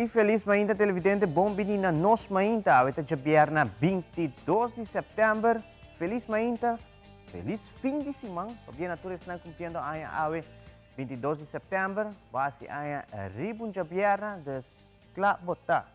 E feliz mainta televidente, bom menina nos mainta. Esta é 22 de setembro. Feliz mainta, feliz fim de semana. Para natureza estão cumprindo a 22 de setembro. Basi a ribun jabierna des klap botta.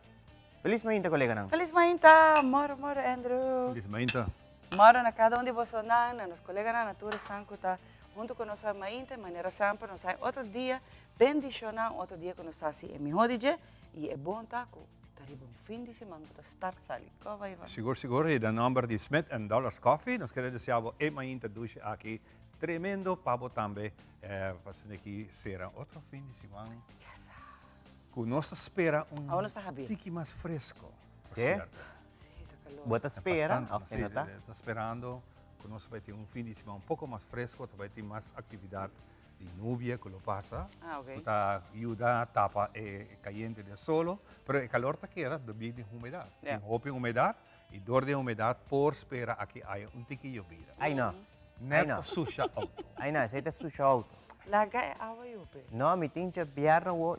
Feliz mainta, colega nang. Feliz mainta, moro Andrew. Feliz mainta. Moro na cada de vocês na nos colegas na natureza estão junto com nós mainta, maneira sempre nós sai outro dia bendicionar outro dia que nós assim é melhor dia. E é bom taco. Taribong fim de semana para estar sali. Como vai? Seguro. E o nome de Smith & Dollars Coffee. Nós queremos dizer que mainta duche aqui. Tremendo pavo também. Para que será outro fim de semana. Yes. Com nossa espera tique mais fresco. É? Bota espera. Ok, não está? Está esperando. Que nós vai ter fim de semana pouco mais fresco. Vai ter mais atividade. De nubia que lo pasa, está ayuda a tapa caliente de solo, pero el calor está queda debido a humedad. Yeah. Hope humedad y dor de humedad por espera a que haya tique lluvia. Ay no. Neto sucia auto. Ay no, ese es sucia auto. Laga é água yupe. No, mi tin jabierna wo,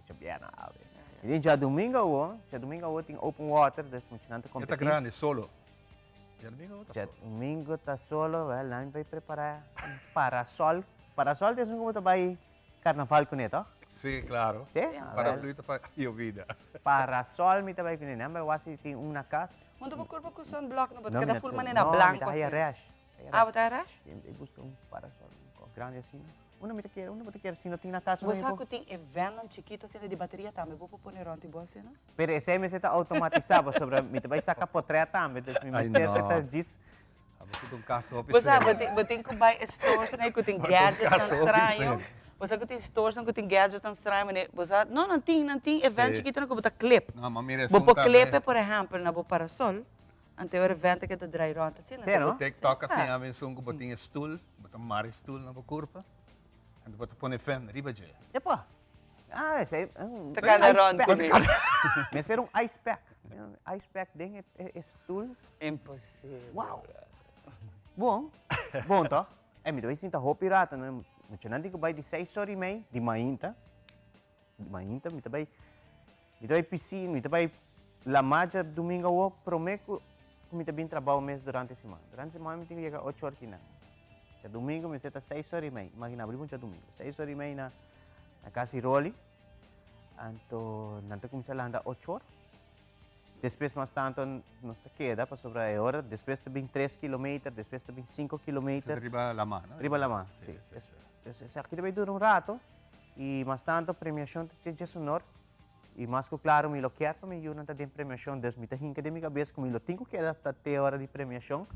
jabierna ave. E já domingo wo tem open water, des moet je dan te Está competir. grande solo. Já domingo tá solo, lá vai preparar parasol. Parasol é como tu vai carnaval com neto? Sí, claro. Sí? Para fluir para lluvia. Parasol mi tabay kunin. Namba wasi ting una kas. Quando você curva com sunblock, não pode cada forma nem na branco. No, mi rash. Bota rash? Eu busco parasol grande assim. Una me te quer, se não tem na casa. Você sabe que tem evento chiquito assim de bateria também, vou pôr onde você, não? Pero esse me está automatizado sobre mi tabay saca potrea também, então mi mister tá diz. Você sabe, tem que buy stores, né, que tem gadgets tão estranho. Você que tem stores, que tem gadgets tão estranho, mas você não tem evento chiquito, não que botar clip. Não, mas mira, vou pôr clip, por exemplo, na bo parasol. Ante o evento que te dry rond assim, não? TikTok assim, a mim são que botinha stool, botar mari stool na curva. E depois põe fan riba je. Depois. Ah, esse é Tá cada rond comigo. Mas era ice pack. Ice pack ding é stool. Impossível. Wow. Bom, tá? Me deu sinta roupa pirata, né? Muito não digo vai de 6h30 de mainta, me também piscina, me também la magia domingo o prometo me também trabalho mês durante a semana. Durante a semana me tenho que chegar 8 horas aqui, né? Já domingo me senta 6h30, imagina abrir muito domingo, 6h30 na casa Roli, então não tem como se andar 8 horas. Depois, mais tanto, nos queda para sobre a hora. Depois, também 3 km, depois, também 5 km. Riba la mano. Riba la mano, sim. Aqui também dura rato. E, mais tanto, a premiação tem de sonor. E, mais que claro, me lo quero, me ajuda a ter premiação. Desde que eu tenho minha cabeça, como eu tenho que para ter hora de premiação.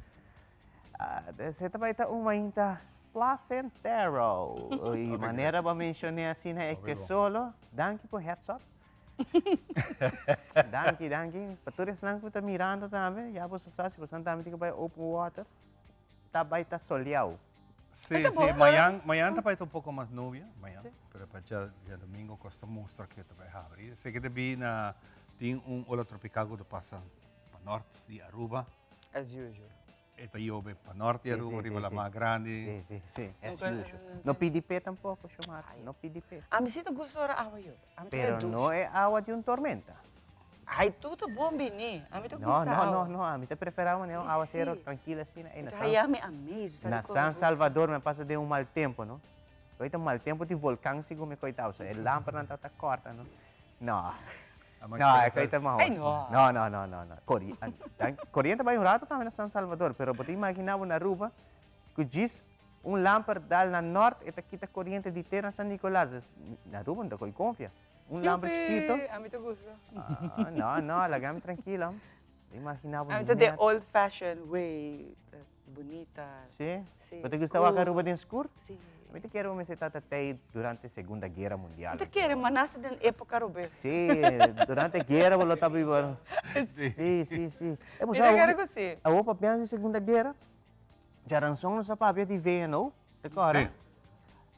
Você também está uma inta placentero. E, maneira para mencionar assim, é que solo, danke por heads up. Danke. Patuloy lang po mirando namin. Yabo sa sasi, kung saan namin tingin open water. Tabay ta solyaw. Sí, mañana está un poco más nubia, mañana, pero para ya domingo costa mostrar que te va a abrir. Sé que te vi tiene un ola tropical que pasa para norte de Aruba. As usual. Esta llueve para norte de Aruba, arriba la más grande. Sí, as usual. No PDP tampoco, Shumar. No PDP. A mí sí te gusta la agua yo. Pero no es agua de una tormenta. Ay, tú te bombini. A mí te No, gusta agua. no. A mí te preferaba una agua cero, tranquila así. Na San Salvador me pasa de un mal tiempo, ¿no? Ahorita un mal tiempo de volcán sigo me coitado. O sea, el lámpara no está corta, ¿no? No, ahorita más Ay, no. No. Corriente va un rato también a San Salvador, pero te imaginaba una Aruba, que diz lámpara dal na norte, eta kita corriente de terra San Nicolás. Na Aruba não confia. Lámpara chiquito. A mí te gusta. Não, alagame tranquila. Imaginava A mí te de old-fashioned way, bonita. Sim? Sim, Você gostava escuro. da Aruba de escuro? Sim. A mim te quero me sentar até durante a Segunda Guerra Mundial. Te quieres, mas nasce de época rubé. Sim, durante a guerra eu estava vivendo. Sim. Eu quero que sim. A roupa bem na Segunda Guerra, já rançou no sapato de veia, não? Agora,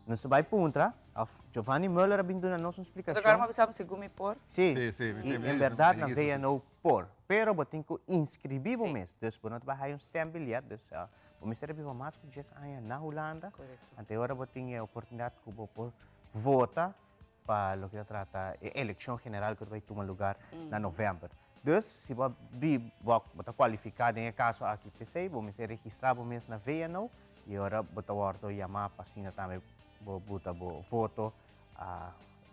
nós vai puntra, Giovanni Müller abrindo na nossa explicação. Agora uma vez se gumi por. Sim, Sim, e em verdade na veia não por. Pero eu tenho que inscrever o mês. Então, nós vamos um stambilhete. Então, o mês serve mais que 10 anos na Holanda. Até agora eu tenho a oportunidade de votar para o que trata a eleição general que vai tomar lugar em novembro. Então, se você qualificado em caso aqui, você vai ser registrado mês na veia não. E agora você vai chamar para assinar também, botar voto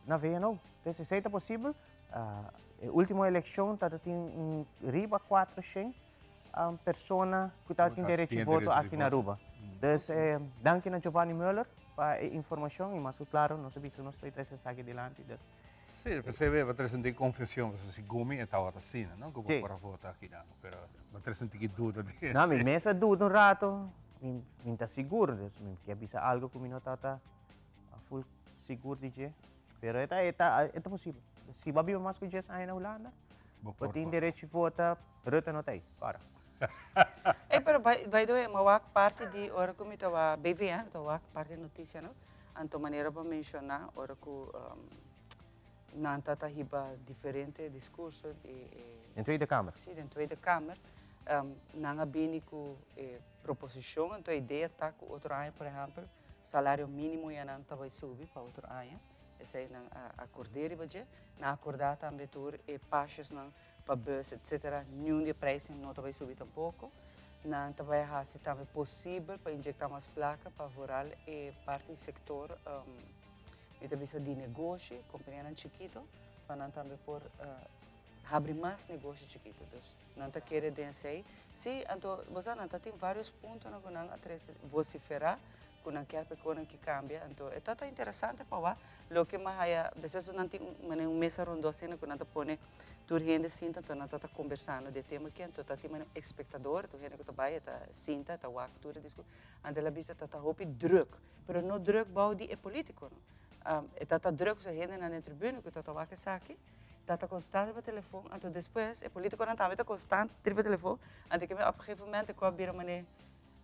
na veia não. Então, se é possível, a última eleição tem riba 400 pessoas que têm direito de voto aqui na Aruba. Então, danke a Giovanni Müller para a informação e mais claro, não sabia se nós estamos aqui adiante. Sì, perché aveva sentito confusione, se Gumi stava assim, não? Como Sì. para votar aqui, não. Pero não sentito dúvida. Não, me mesa dúvida rato, me está seguro, me quer bisa algo que me não está full seguro de que, pero é possível. Se babi mais que 10 anos na Holanda, você tem direito de votar, ruta não tem, para. Pero by the way, mawak parte de ora ko mitawa BVN, mawak parte notícia não. Anto maneira para mencionar ora ko nanta hiba diferente discurso Em Tweede Kamer. Sim, em Tweede Kamer. Nanga bini ku proposição, então a ideia tá com outro ano, por exemplo, salário mínimo e nanta vai subir para outro ano. Esse aí nang acordar baje, na acordar também tur e passos nang para bus, etc. Nenhum de preço não vai subir tampouco. Nanta vai se também possível para injetar mais placa para vorar e parte do setor de negócio, companhia chiquito, para não também por abrir mais negócio chiquito. Não está querendo dizer, sim, então você não tem vários pontos na que não vociferar, que não quer que cambia, então é tão interessante para lá, lo que mais é, vezes não tem uma mesa rondosa que não está põe tu gente sinta, então não está conversando de tema que então está tem espectador, tu gente que está vai, está sinta, está o tudo disco, ante la vista está hopi druk, pero não druk baudi é político, não. Está druk se gente na tribuna que está lá que saque, está constante pelo telefone, então depois é político não está constante pelo telefone, ante que me op gegeven moment que vira mané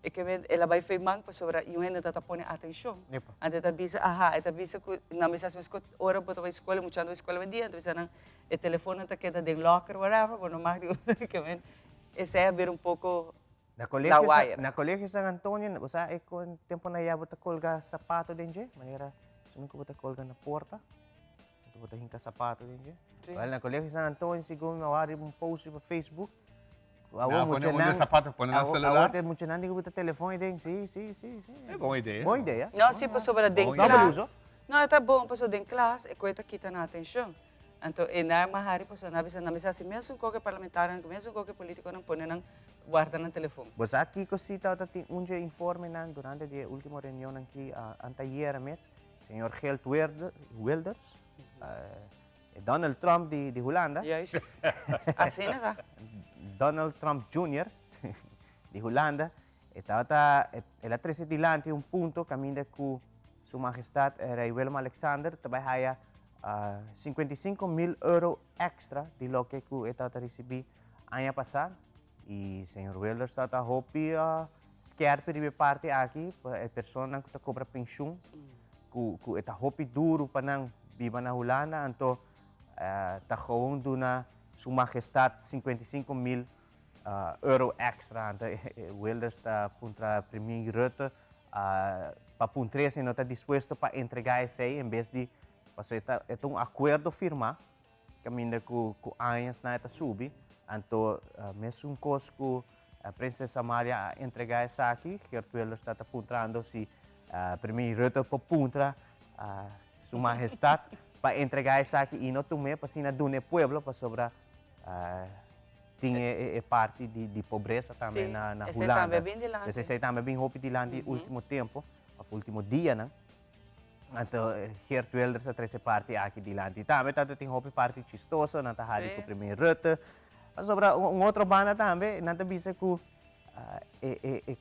e que ela vai fazer manco sobre e o gente está põe atenção, ante está bisa, está bisa que na mesa se escuta hora para a escola, muito ando escola dia, então bisa não o telefone está queda de locker whatever, quando mais que vem, esse é ver pouco Na colégio San Antonio, você é com tempo na ia botar colgar sapato dentro, maneira, se nunca botar colgar na porta, botar hinca sapato dentro. Well, na colégio San Antonio, siguro me awari post no Facebook. Põe sapato, põe no celular. Agora muito não digo botar telefone dentro, sim. É boa ideia. Boa ideia. Não, se passou para dentro classe. Não, está bom, passou dentro classe, e coisa que está na atenção. Então, é na mahari passou na mesa assim, mesmo qualquer parlamentar, mesmo qualquer político não põe não guarda no telefone. Você aqui que cita tem informe durante a última reunião aqui anteayer mês, senhor Geert Wilders, Donald Trump de Holanda. Juist. Assim não Donald Trump Jr. de Holanda, ela trouxe dilante ponto caminho que Sua Majestade Rei Willem Alexander trabalha 55.000 € extra de lo que ela recebi ano passado. E senhor Wilders está hopi skerpe de parte aqui, a pessoa que cobra pensão, que está hopi duro para não viver na Holanda, então está gewoon na Sua Majestade 55.000 € extra. Então Wilders está contra Premier Rutte para puntrese não está disposto para entregar isso aí, em vez de fazer acordo firmar, caminho que anos na está subir. Então, mesmo coisa que a princesa Maria entregar isso aqui, que ela está apontando se primeiro Rutte para puntra Sua Majestade para entregar isso aqui e não tomar para se na dune pueblo para sobre tinha parte de pobreza também Sim, na esse Holanda. também é bem dilante. Esse também é bem hopi dilante último tempo, o último dia, né? Então, Geert Wilders a trazer parte aqui dilante. Também tem hopi parte chistosa, não tá rádio com o primeiro Rutte. Mas sobre outro banda também, não tá bisa que o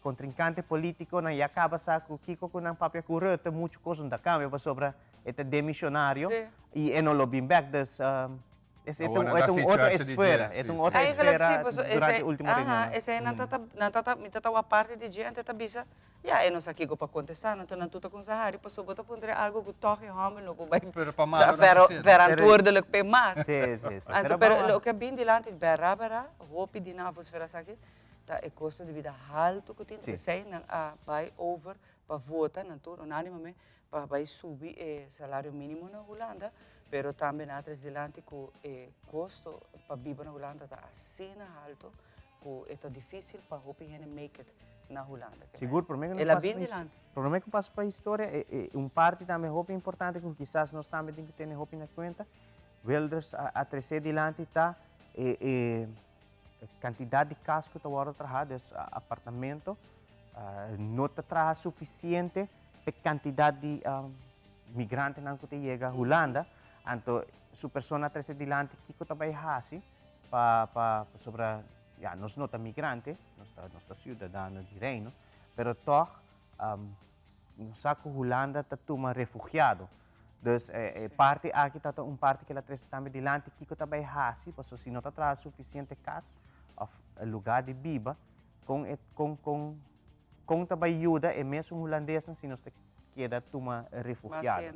contrincante político não acaba sa com Kiko com não papel com Rutte, muito coisa da câmera sobre este demissionário e não lobbying back das esse é outra esfera, é outra esfera durante o último reunião. Esse é na parte de gente tá bisa. Ja, eu não sei o que para contestar, não estou tudo com Sahari, para sobre pondre algo que toque homem, não vai verantur de que mais. Sim. Pero o que bem dilante berabera, hopi de navos vera aqui, tá é custo de vida alto que tem que ser não vai over para votar não tudo unanimamente para vai subir o salário mínimo na Holanda, pero também na dilante que o custo para viver na Holanda tá assim alto, que é difícil para hopi make it na Holanda. Seguro, por mim que passa para a história, é parte também roupa importante que quizás nós também temos que ter roupa na conta. Wilders a trazer dilante está quantidade de casas que está agora trabalhando, apartamento, não está suficiente para quantidade de migrantes que chega a Holanda. Então, se pessoa trazer dilante que está bem fácil para sobre nós não somos migrantes, nós somos cidadãos de reino, mas toch, nós sabemos que a Holanda está uma refugiado. Então, parte aqui está parte que ela traz também dilante, que está bem fácil, porque se não está suficiente casa, lugar de viver, com também ajuda, é mesmo holandês, se nós queda uma refugiado.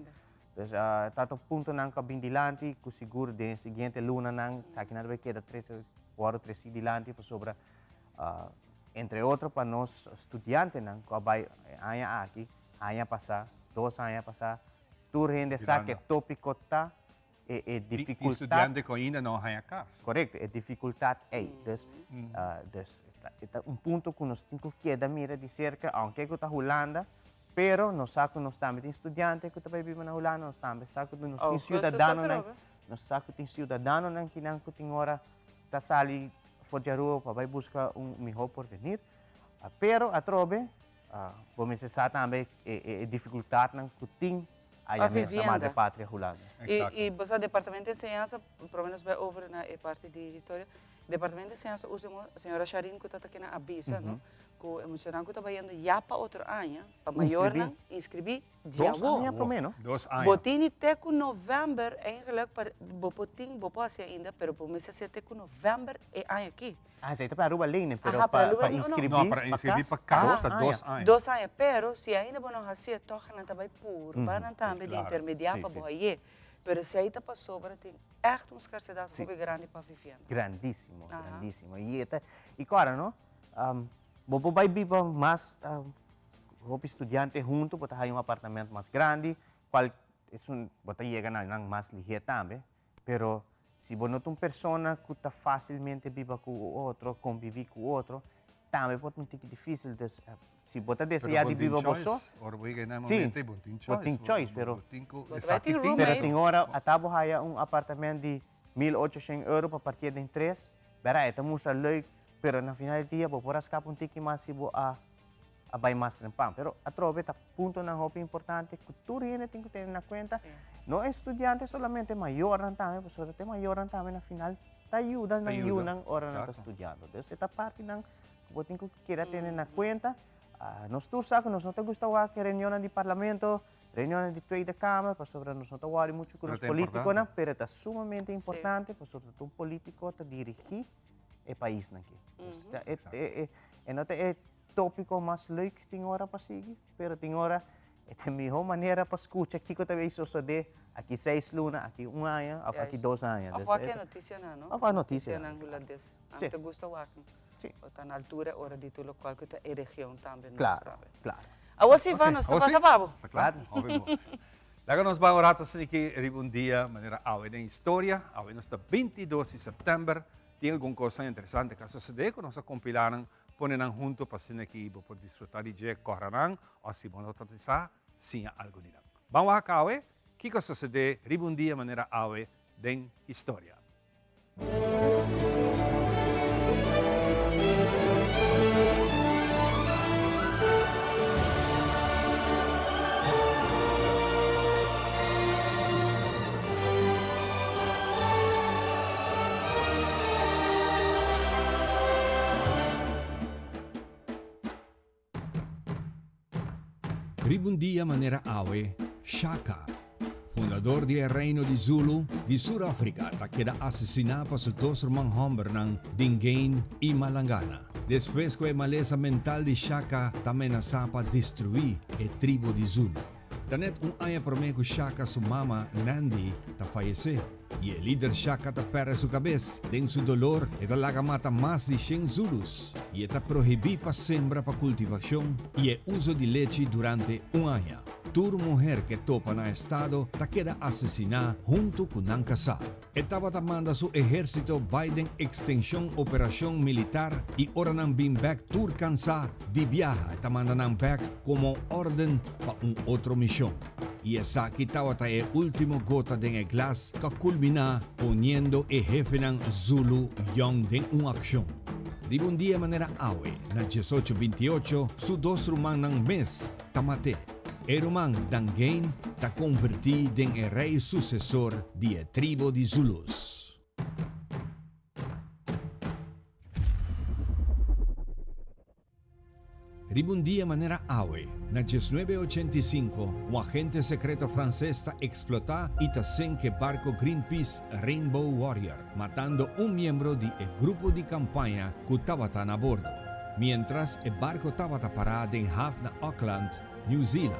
Então, está um ponto não que bem dilante, que seguro de seguinte luna não, sabe que não vai queda três dilante sobre entre outros para nós estudantes não que vai aqui passar 2 anos passar tu rende sabe que tópico tá é dificuldade estudante que ainda não há casa correto é dificuldade aí então ponto que nós temos que dar mira de cerca aunque que está Holanda pero nós sabemos que nós também estudante que também vive na Holanda nós também sabemos que nós temos cidadão nós sabemos que tem cidadão que não tem hora tá sali fora da rua para buscar melhor porvenir, pero a trobe, vamos dizer também dificuldade não que tem a mesma chamada pátria Holanda. E você departamento de ciência, pelo menos vai over na parte de história, departamento de ciência usa a senhora Sharin que está aqui na Abisa, não? Que emocionante que está indo já para outro ano, para maior não, inscrevi já 2 anos pelo menos. 2 anos. Botini até com novembro, eigenlijk para botin, boposse ainda, pero por mês até com novembro é ano aqui. Isso é para Aruba Lane, pero para inscrever. Não, para inscrever para casa, 2 anos. 2 anos, pero se ainda não fazer, toca não vai por, não também de intermediário para boiê. Pero se aí está para sobra, tem echt uma escassidade muito grande para viver. Grandíssimo. E agora, não? Bobo vai viver mais estudante junto, para ter apartamento mais grande, qual bota chega mais ligeiro também, pero se você não tem uma pessoa que está facilmente viver com o outro, conviver com o outro, também pode ser difícil. Se você deseja de viver só, sim, tem choice, pero tem hora, a tabo haya apartamento de 1.800 euros para partir de 3, verá, é muito leuk, pero na final do dia, você pode escapar mais se você vai mais trempar. Pero a trove está ponto na roupa importante que tudo isso tem que ter na conta. Não é estudante solamente maior também, porque até maior também na final está ajudando na hora na estudando. Então esta parte não você tem que querer ter na conta. Nós todos sabemos, nós não gostamos de reuniões de parlamento, reuniões de Tweede Câmara, para sobre nós não estamos muito com os políticos, mas é sumamente importante, para sobre um político está dirigir o país aqui. É tópico mais leuk que tem hora para seguir, mas tem hora é a melhor maneira para escutar aqui que eu também sou de aqui 6 lunas, aqui 1 ano, aqui 2 anos. Aqui é notícia não? Aqui é notícia. Não holandês. Não te gusta o aqui. Está na altura hora de tudo qual que é região também. Claro. A você vai nos passa babo. Claro. Laga nos vamos rato assim que um dia maneira ao em história, ao nos 22 de setembro, tem alguma coisa interessante que suceder, que nós compilaram ponen junto para que por disfrutar de correrán o si vamos a utilizar sin algo de nada. Vamos a cabe, ¿qué cosa sucede un día de manera ave de historia? Ribundia Manera Awe, Shaka, fundador del Reino de Zulu de Sudáfrica, ta queda asesinado por sus dos hermanos hombres Dingain y Malangana. Después que la maleza mental de Shaka ta amenazaba para destruir la tribu de Zulu. Tanet año promete que Shaka, su mamá Nandi, ta falleció. Y el líder Shaka ta perde su cabeza. En su dolor, esta laga mata más de 100 Zulus. Y esta prohibí para sembra para cultivación y el uso de leche durante un año. Toda mujer que topa en el estado ta queda asesinada junto con Nankasa. Estaba manda su ejército Biden extensión operación militar y ahora nan bin back Turkansa de viaja. Esta manda nan back como orden para un otro misión. Y esa quitaba el último gota de el glas que culmina poniendo el jefe nan Zulu Young en una acción. Ribundia Manera Awe, na 1828, su dos rumanan mes tamate. Eroman Dangain ta convertido en el rey sucesor de la tribu de Zulus. Ribundia Manera Awe, na 1985, un agente secreto francés ta explota y ta senque barco Greenpeace Rainbow Warrior, matando un miembro del grupo de campaña que estaba a bordo. Mientras el barco estaba parado en Havana, Auckland, New Zealand.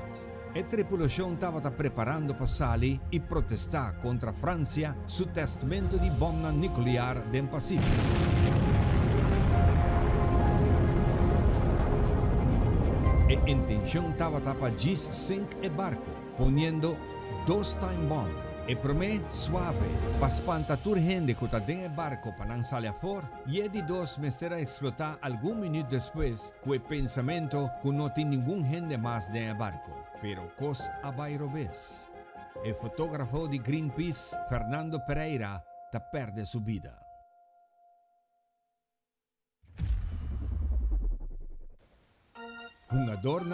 La tripulación estaba preparando para salir y protestar contra Francia su testamento de bomba nuclear del Pacífico. La intención estaba para sink el barco, poniendo 2 time bomb. El promete suave, para espantar gente que está en el barco para no salir afuera, y el de 2 me será explotar algún minuto después con el pensamiento que no tiene ningún gente más en el barco. Pero cosa a Bairobes. El fotógrafo de Greenpeace, Fernando Pereira, te perde su vida. Jugador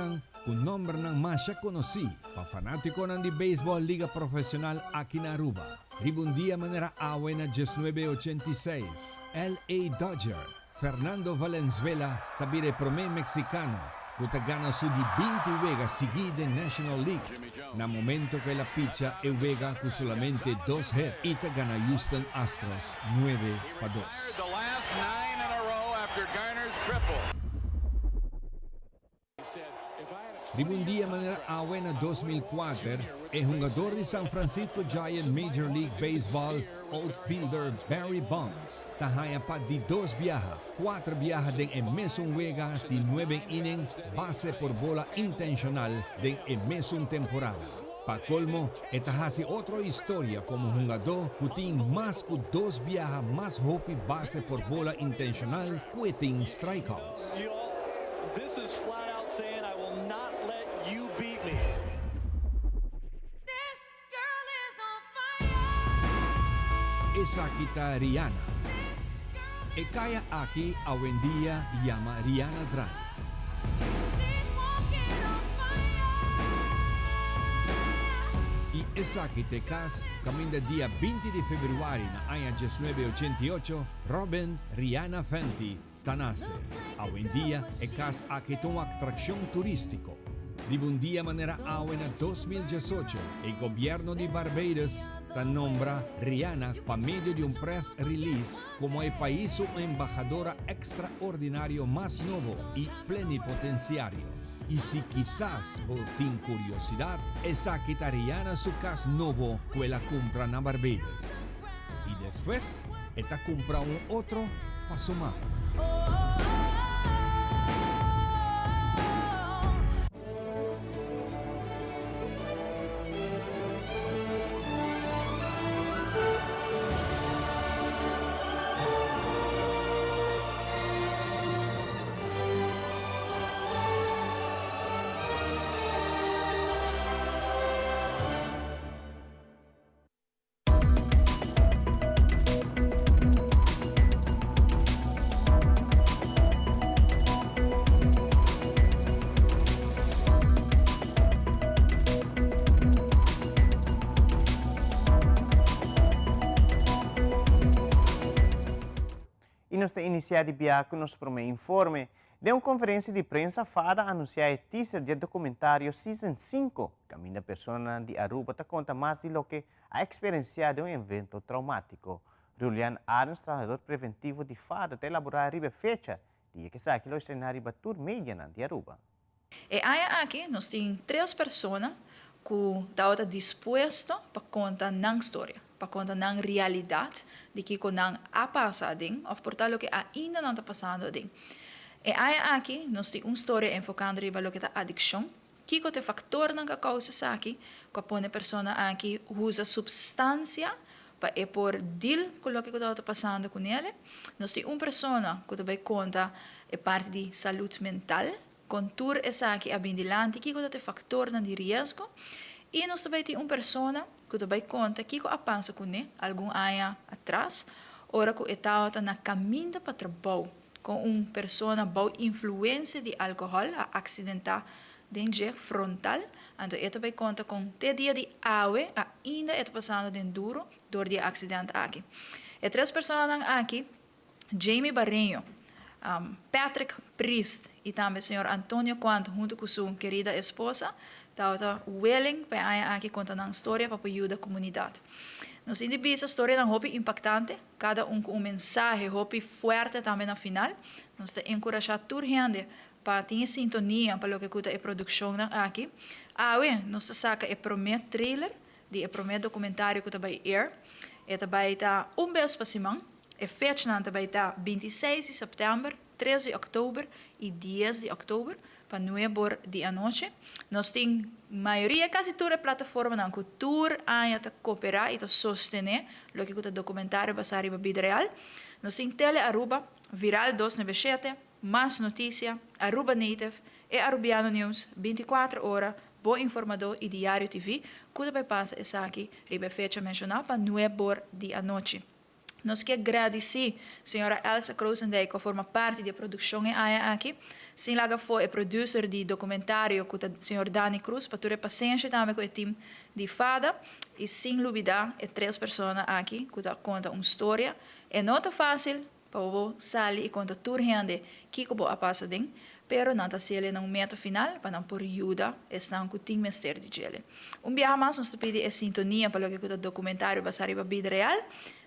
con nombre más ya conocido, para fanático de béisbol Liga Profesional aquí en Aruba. Ribundia Manera Awe na 1986, LA Dodger, Fernando Valenzuela, tabire promé mexicano, que gana su de 20 juegos seguidos en National League. Na momento que la picha e juega con solamente 2 hits y te gana Houston Astros 9-2. Ribundia Manera Awe na 2004, el jugador de San Francisco Giants Major League Baseball, outfielder Barry Bonds, tajaya pa de 2 viajas, 4 viajas de el mesmo juega de 9 innings, base por bola intencional de el mesmo temporada. Pa colmo, esta hace otra historia como jugador que tiene más que 2 viajas más hopi base por bola intencional que tiene strikeouts. This is flat out saying I will not let you beat me. This girl is on fire. Esa quita Rihanna. E kaya aquí a buen día llama Rihanna Drive. She's walking on fire. Y esa que te cas camina día 20 de febrero na año 1988, Robin Rihanna Fenty tanase. A buen día es cas aquí una atracción turístico. Ribundia Manera Awe na 2018, el gobierno de Barbados nombra Rihanna para medio de un press release como el país su embajadora extraordinario más nuevo y plenipotenciario. Y si quizás vos tiene curiosidad, esa quita Rihanna su cas nuevo que la compra en Barbados. Y después, esta compra un otro para su mamá. E nós temos iniciado a com nosso primeiro informe De uma conferência de prensa, Fada anunciou o teaser do documentário Season 5. Caminha persona de Aruba te conta mais de lo que a experienciado de um evento traumático. Julian Adams, treinador preventivo de Fada, te elaborar a fecha dia que sai que o cenário batur meia de Aruba. E aí aqui nós temos 3 pessoas que estão dispostas para contar a história, para contar a realidade de que não ha passado, ou por o que ainda não está passando. E aí aqui nós temos uma história enfocando no que é a adicção, que é o fator que causa aqui, que põe a pessoa aqui usa substância para por deal com o que está passando com ele. Nós temos uma pessoa que também conta a parte de saúde mental, contur essa aqui a bindilante, que é o fator de risco. E nós também temos uma pessoa que também conta que a passa com ele, algum ano atrás, ora que está na caminho para trabalho, com uma pessoa boa influência de álcool, a acidentar dentro frontal. Então, ele também conta com o dia de água, ainda está passando dentro duro, door die acidente aqui. E 3 pessoas aqui, Jamie Barreño, Patrick Priest e também o senhor Antonio Quanto, junto com sua querida esposa, estão willing para aqui contar uma história para ajudar a comunidade. Nós temos essa história muito impactante, cada um com mensagem muito forte também no final. Nós temos encorajar toda a gente para ter sintonia para o que é a produção aqui. Nós saca o primeiro trailer, o primeiro documentário que vai air. E também está vez para semana. A fecha também está 26 de setembro, 13 de outubro e 10 de outubro, para 9 horas da noite. Nós temos maioria, quase toda a plataforma na cultura, a cooperar e a sostener o que é o documentário basado na vida real. Nós temos Tele Aruba, Viral 297, Mais Notícia, Aruba Native e Arubiano News, 24 horas, Boa Informador e Diário TV, que também passa essa aqui, a fecha mencionada, para 9 horas da noite. Nós queremos agradecer a senhora Elsa Kroosendijk, que forma parte da produção aqui. Sim, ela foi a producer do documentário com o senhor Dani Cruz, para ter paciência também com o time de Fada. E sem dúvida, 3 pessoas aqui que contam uma história. É não tão fácil para você sair e contar tudo gente que vai passar dentro, mas não está sendo um meta final para não por ajuda estão com o time mistério de ele. Dia mais, nós pedimos a sintonia para o que é o documentário basado na vida real.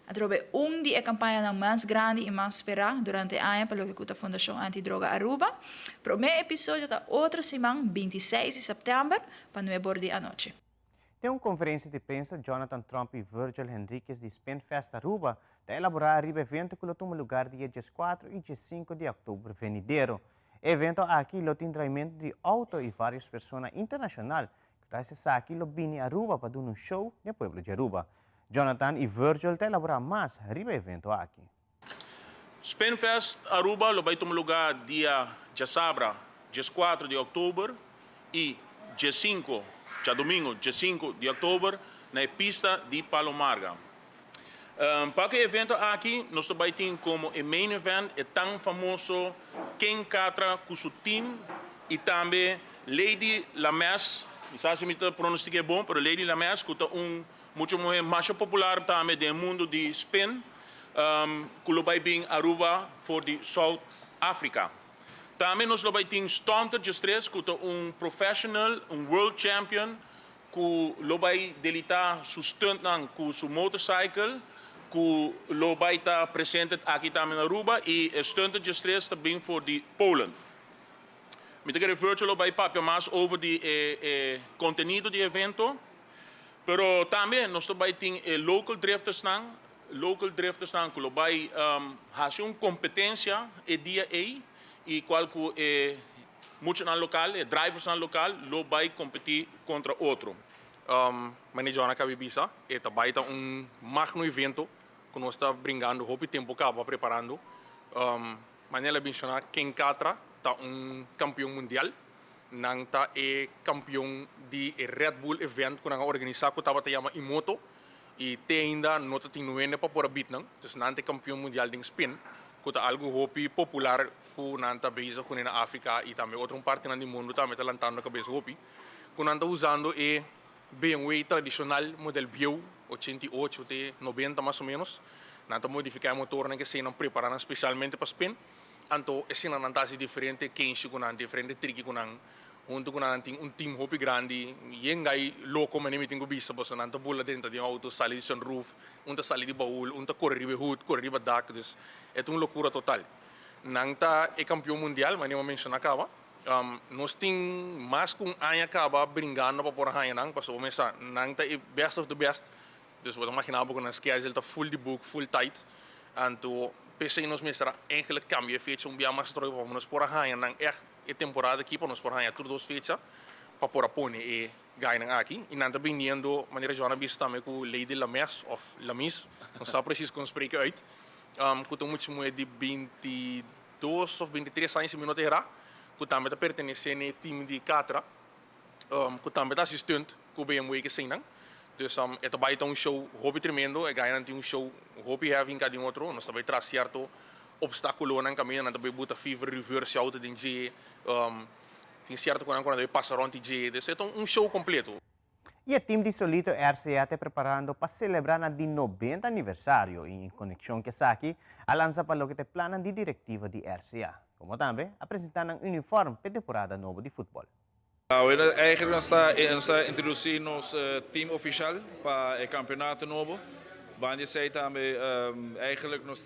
Atrobe de a campanha mais grande e mais esperada durante o ano pelo que a Fundação Antidroga Aruba. Para o primeiro episódio da outra semana, 26 de setembro, para 9 horas da noite. Tem uma conferência de prensa, Jonathan Trump e Virgil Henriquez de Spinfest Aruba, de elaborar o evento que toma lugar dia 4 e 5 de outubro venidero. O evento aqui tem treinamento de auto e várias pessoas internacionais que trazem aqui em Aruba para dar um show no pueblo de Aruba. Jonathan e Virgil te elaborar mais sobre o evento aqui. Spinfest Aruba vai tomar lugar dia 4 de outubro e dia 5, domingo, dia 5 de outubro, na pista de Palomarga. Para o evento aqui, nós também temos como o main event, é tão famoso Ken Catra com seu time e também Lady Lames, não sei se me pronunciei bom, mas Lady Lames, que é muito mais popular também do mundo de spin, que vai vir Aruba for the South Africa. Também nós vamos ter Stomter Gestres, que é profissional, world champion, que vai delitar seu stunt com seu motorcycle, que vai estar presente aqui também na Aruba, e Stomter Gestres também for the Poland. Me quero virtual vai papel mais over o conteúdo do evento. Pero também nós também temos local drifters que vai fazer uma competência e dia e qual que muitos na local, drivers na local, vai competir contra outro. Meu nome é Jonathan Bibisa, e também é magno evento que nós estamos brincando, houve tempo que estamos preparando. Maneira mencionar Ken Catra, está campeão mundial. Nang ta campeão de Red Bull event que nang organizar ko tawat yama imoto e ainda nota tinuene pa por bitnang dus nante campeão mundial ding spin ko ta algo hopi popular ko nanta base ko na África e também outra parte do mundo também tá lantando cabeça hopi ko nanta usando BMW tradicional model Bio 88 de 90 mais ou menos nanta modificar motor na que se não preparando especialmente para spin Anto é sina nantasi diferente, quente com nan diferente tricky com nan. Junto com nan tem team hopi grande, yengai louco mas nem tenho vista, porque nan bula dentro de auto, sali de sunroof, sali de baú, corre riba hood, corre riba dak, dus é uma loucura total. Nan é campeão mundial, mas nem mencionar acaba. Nós temos mais com a acaba brincando para por a nan, porque começa nan é best of the best. Dus wat imaginar que na schedule está full de book, full tight. Anto pensei nos mestra eigenlijk cambia fecha bia mais troco para nos por a nan é temporada aqui para nos por a tudo dos fecha para por a pone e ganhar aqui. E nan também niendo maneira Joana vista também com Lady Lames of Lamis, não sabe preciso como spreken uit. Que tu muito moe de 22 ou 23 anos minutos era, que também está pertencendo ao time de Catra, que também está assistente com o BMW que sei não. Dus é também um show hobby tremendo, é ganhar um show hobby having cada outro, nós também traz certo obstáculo na caminho, nós também bota fever reverse auto de G, tem certo quando nós passa around de G, dus é um show completo. E o time de Solito RCA está preparando para celebrar o 90 aniversário em conexão com aqui, a lança para o que te plana de diretiva de RCA, como também apresentar um uniforme para a temporada nova de futebol. Eigenlijk nós introduzimos team oficial para o campeonato novo. Banje zei também eigenlijk nós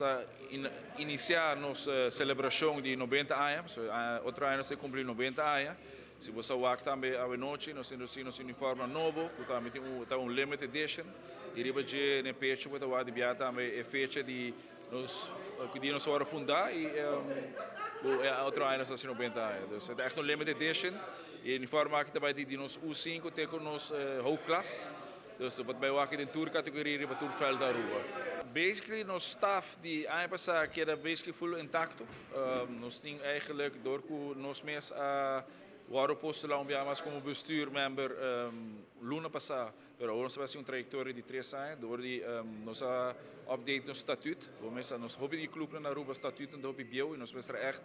iniciar nossa celebração de 90 anos. Outro ano se cumpre 90 anos. Se você vai também à noite, nós introduzimos uniforme novo, que também tem limited edition. E riba de na pecho que vai de também é fecha de nós que nós vamos fundar e outro ano nós 90 anos. Então é echt limited edition. E o uniforme aqui também de nós U5 tem com nós hoofdklasse. Dus wat bij wakker in tourcategorie riba tourveld da rua. Basically nos staff die ano passado que era basically full intacto. Nós tínhamos eigenlijk door nós mes waren postulando mas como bestuurmember luna passado. Pero nós tivemos trajetória de 3 anos, door die nós update nos statuut. Nós hobby die club na Aruba statuut en hobby bio e nós mestra echt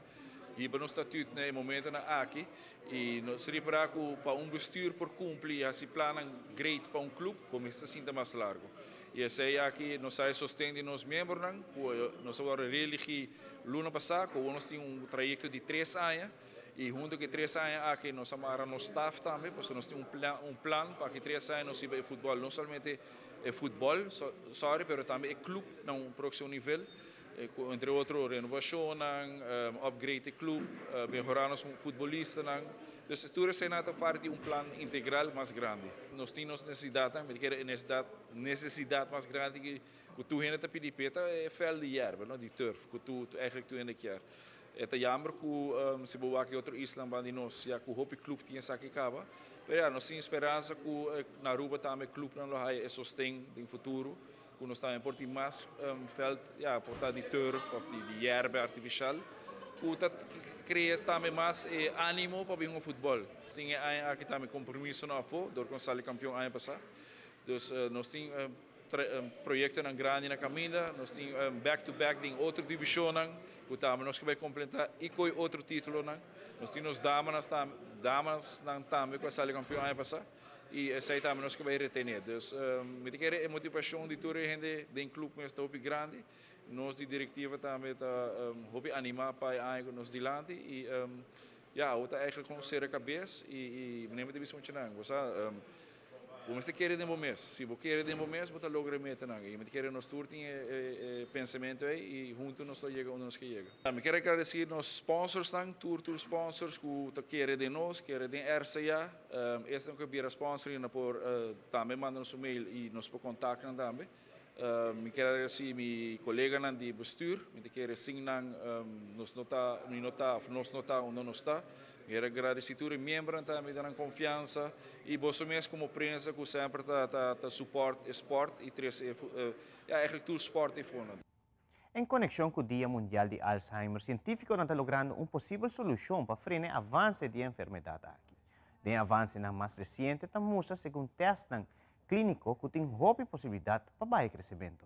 hier bij ons statuut no momento na aqui e nós reparar que para bestuur por cumprir esse plano great para clube, começa assim mais largo. E esse aqui nós sai sustendo nos membros nós agora religi luna passado, nós tínhamos trajeto de 3 anos e junto com 3 anos aqui nós amara nos staff também, porque nós temos plano para que 3 anos nós ir futebol, não somente futebol, sorry, pero também clube no próximo nível. Entre outros, renovação, upgrade do clube, melhorar os futebolistas. Dus tudo isso é parte de plano integral mais grande. Nós temos necessidade mais grande que tu ainda pedir peta é veld de erva, de turf, que tu eigenlijk tu ainda quer. É jammer que se boa que outro Island de nós, já que o hope clube tinha essa aqui cava, mas nós temos esperança que na Aruba também clube não vai sustém no futuro. Nós também por mais veld, por de turf of de erva artificial, que cria também mais ânimo para o futebol. Tinha aqui também compromisso na FO, door nós saímos campeão ano passado. Dus nós temos projetos na grande na caminha, nós temos back-to-back em outra divisão, que também nós vai completar e com outro título. Nós temos damas também que saíram campeão ano passado. E essa aí também nós que vai reter. Dus me quer a motivação de toda a gente do clube que está grande, nós de diretiva também está animar para nós dilante e outra eigenlijk gewoon zeer cabeça e me nemen de visão chinang. Você quer de mês, se você quer de mês, você logra meter nang. E me quer nós tour tem pensamento aí e junto nós chega onde nós que chega. Me quero agradecer nos sponsors nang, tour sponsors que querem de nós, querem de RCA. Este é que vira sponsor e por também manda nos mail e nos por contactar também. Me quero agradecer meu colega nang de bestuur, me quero sim nang nos nota onde nós está. Quero agradecer a membros também dando confiança e você mesmo como prensa que sempre está suporte esporte e eigenlijk tudo esporte e fundo. Em conexão com o Dia Mundial de Alzheimer, científicos estão logrando uma possível solução para frear o avanço da enfermidade aqui. De avanço na mais recente, estamos segundo testes clínicos que tem boa possibilidade para o crescimento.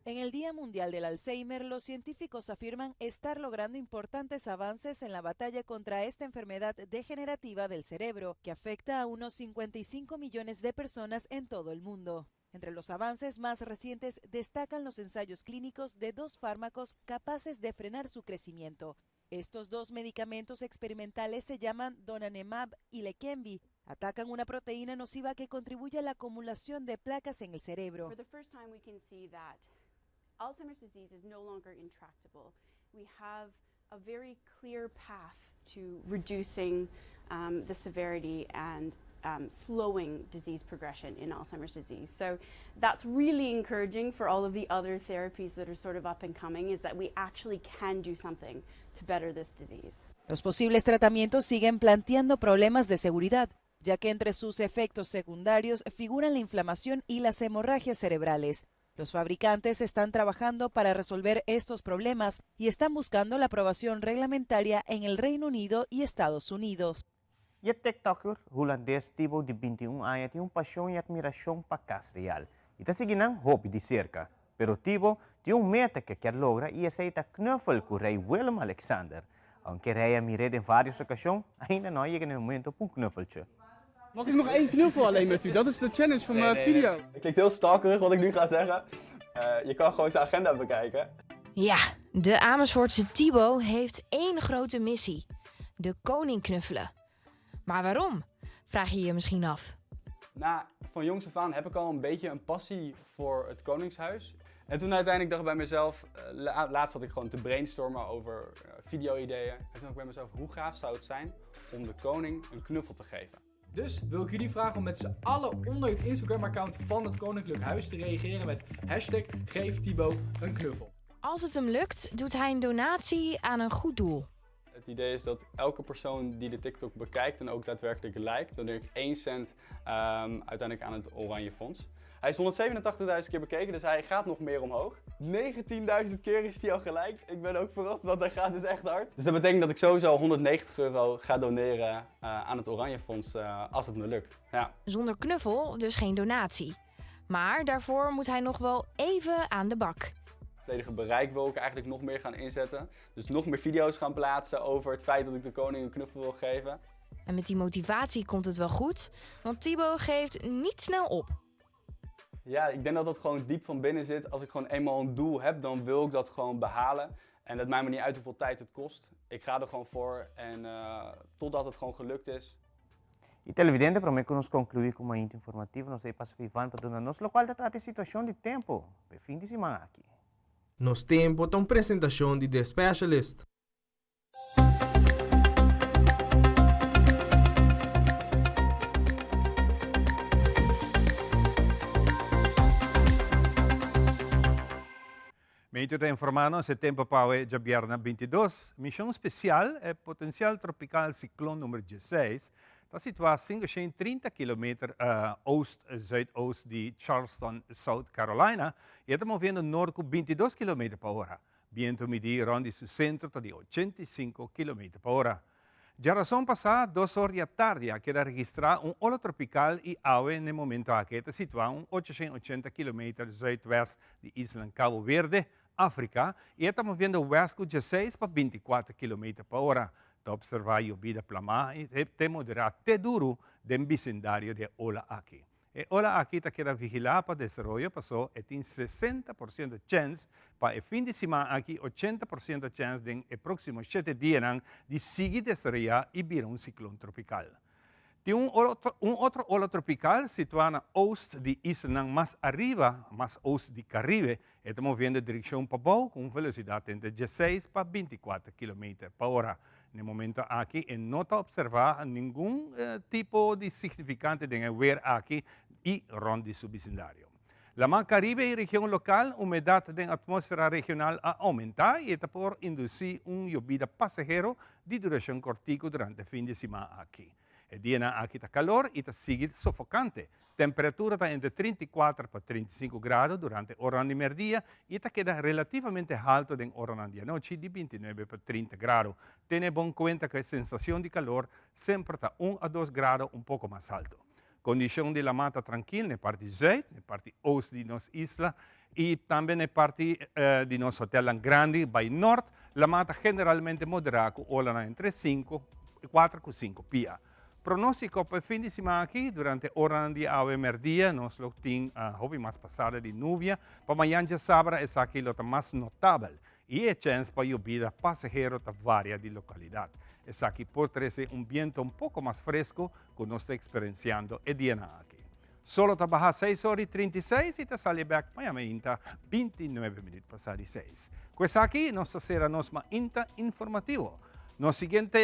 En el Día Mundial del Alzheimer, los científicos afirman estar logrando importantes avances en la batalla contra esta enfermedad degenerativa del cerebro, que afecta a unos 55 millones de personas en todo el mundo. Entre los avances más recientes destacan los ensayos clínicos de 2 fármacos capaces de frenar su crecimiento. Estos 2 medicamentos experimentales se llaman donanemab y Leqembi. Atacan una proteína nociva que contribuye a la acumulación de placas en el cerebro. For the first time we can see that Alzheimer's disease is no longer intractable. We have a very clear path to reducing the severity and slowing disease progression in Alzheimer's disease. So that's really encouraging for all of the other therapies that are sort of up and coming, is that we actually can do something to better this disease. Los posibles tratamientos siguen planteando problemas de seguridad, ya que entre sus efectos secundarios figuran la inflamación y las hemorragias cerebrales. Los fabricantes están trabajando para resolver estos problemas y están buscando la aprobación reglamentaria en el Reino Unido y Estados Unidos. E TikToker holandês Thibaut, de 21 anos, tem paixão e admiração para casa real. E está seguindo hobby de cerca. Pero Thibaut tem meta que quer lograr e essa é a knuffel com o rei Willem Alexander. Aunque hij miré in varias ocasiões, ainda não chega no momento para knuffeltje. Mag ik nog 1 knuffel alleen met u? Dat is de challenge van mijn video. Het klinkt heel stalkerig wat ik nu ga zeggen. Je kan gewoon zijn agenda bekijken. Ja, de Amersfoortse Thibaut heeft 1 grote missie. De koning knuffelen. Maar waarom? Vraag je je misschien af. Nou, van jongs af aan heb ik al een beetje een passie voor het Koningshuis. En toen uiteindelijk dacht ik bij mezelf, laatst zat ik gewoon te brainstormen over video-ideeën. En toen dacht ik bij mezelf, hoe gaaf zou het zijn om de koning een knuffel te geven? Dus wil ik jullie vragen om met z'n allen onder het Instagram-account van het Koninklijk Huis te reageren met #Geef Thibaut een knuffel. Als het hem lukt, doet hij een donatie aan een goed doel. Het idee is dat elke persoon die de TikTok bekijkt en ook daadwerkelijk liked, doneer ik 1 cent uiteindelijk aan het Oranje Fonds. Hij is 187.000 keer bekeken, dus hij gaat nog meer omhoog. 19.000 keer is hij al geliked. Ik ben ook verrast, want hij gaat dus echt hard. Dus dat betekent dat ik sowieso €190 ga doneren aan het Oranje Fonds als het me lukt. Ja. Zonder knuffel dus geen donatie. Maar daarvoor moet hij nog wel even aan de bak. Volledige bereik wil ik eigenlijk nog meer gaan inzetten. Dus nog meer video's gaan plaatsen over het feit dat ik de koning een knuffel wil geven. En met die motivatie komt het wel goed, want Thibaut geeft niet snel op. Ja, ik denk dat dat gewoon diep van binnen zit. Als ik gewoon eenmaal een doel heb, dan wil ik dat gewoon behalen. En dat maakt me niet uit hoeveel tijd het kost. Ik ga er gewoon voor en totdat het gewoon gelukt is. E televidente, para mim, que nos concluir com uma íntima informativa, nós aí passa para Ivan, para nós local da trata situação de tempo, para fim de semana aqui. Nos tempo da apresentação de The Specialist. Meio te informando, esse tempo para a viernes 22, missão especial é potencial tropical ciclone número 16, está situado a 530 km oost-zuidoost de Charleston, South Carolina, e está movendo norte com 22 km por hora. Viento medir rond seu centro de 85 km por hora. Já razão passada, 2 horas da tarde, aqui era registrar olo tropical e água no momento aqui está situado a 880 km zuidwest de Isla Cabo Verde, África, e estamos vendo oeste com 16 para 24 km por hora. Está observar a vida plana e te moderar até duro do vecindário de Ola aqui. E Ola aqui está querendo vigilar para o desenvolvimento, passou e tem 60% de chance para o fim de semana aqui, 80% de chance de próximo 7 dias de seguir desenvolver e virar ciclone tropical. Tem outro olo tropical situado a oeste de Isla mais arriba, mais oeste de Caribe, e estamos vendo direção para baixo com velocidade entre 16 para 24 km por hora. No momento aqui, não está observar nenhum tipo de significante de ver aqui e ronde seu vecindário. La Mar Caribe e região local, umidade da atmosfera regional a aumentar e está por induzir llovida passageiro de duração cortico durante o fim de semana aqui. El día aquí está calor y está sigue sofocante. Temperatura está entre 34 para 35 grados durante hora de mediodía y está queda relativamente alto en hora de noche de 29 para 30 grados. Tiene en cuenta que la sensación de calor siempre está 1 a 2 grados un poco más alto. Condición de la mata tranquila en la parte sur, en la parte oeste de nuestra isla y también en la parte de nuestro hotel grande, by norte, la mata generalmente moderada con ola entre 4 y 5 pies. pronóstico para fin de semana aqui, durante hora de ave merdia, nós lo tem hobby mais passada de nuvem, para amanhã já sabra é aqui lo mais notável, e a chance para llovida passageiro tá varia de localidade. É aqui por trazer vento pouco mais fresco que nós estamos experienciando e dia aqui. Solo tá bajar 6:36 e tá sale back Miami Inta 29 minutos passar de 6. Com isso aqui, nós será nosso Inta informativo. No seguinte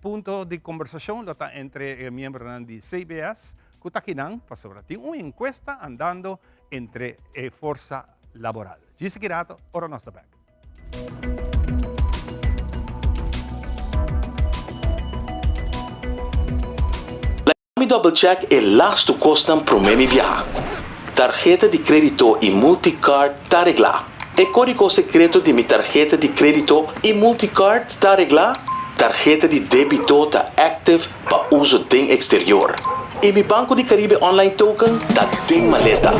ponto de conversação está entre membros de CBS, que está aqui para sobre uma encuesta andando entre força laboral. Dice Kirato, ora nós está back. Let me double check e lasto costam pro me viajar. Tarjeta de crédito e multicard tá regla. E código secreto de mi tarjeta de crédito e multicard tá regla. Tarjeta de débito tá active para uso em exterior. E mi Banco de Caribe online token tá tem maleta.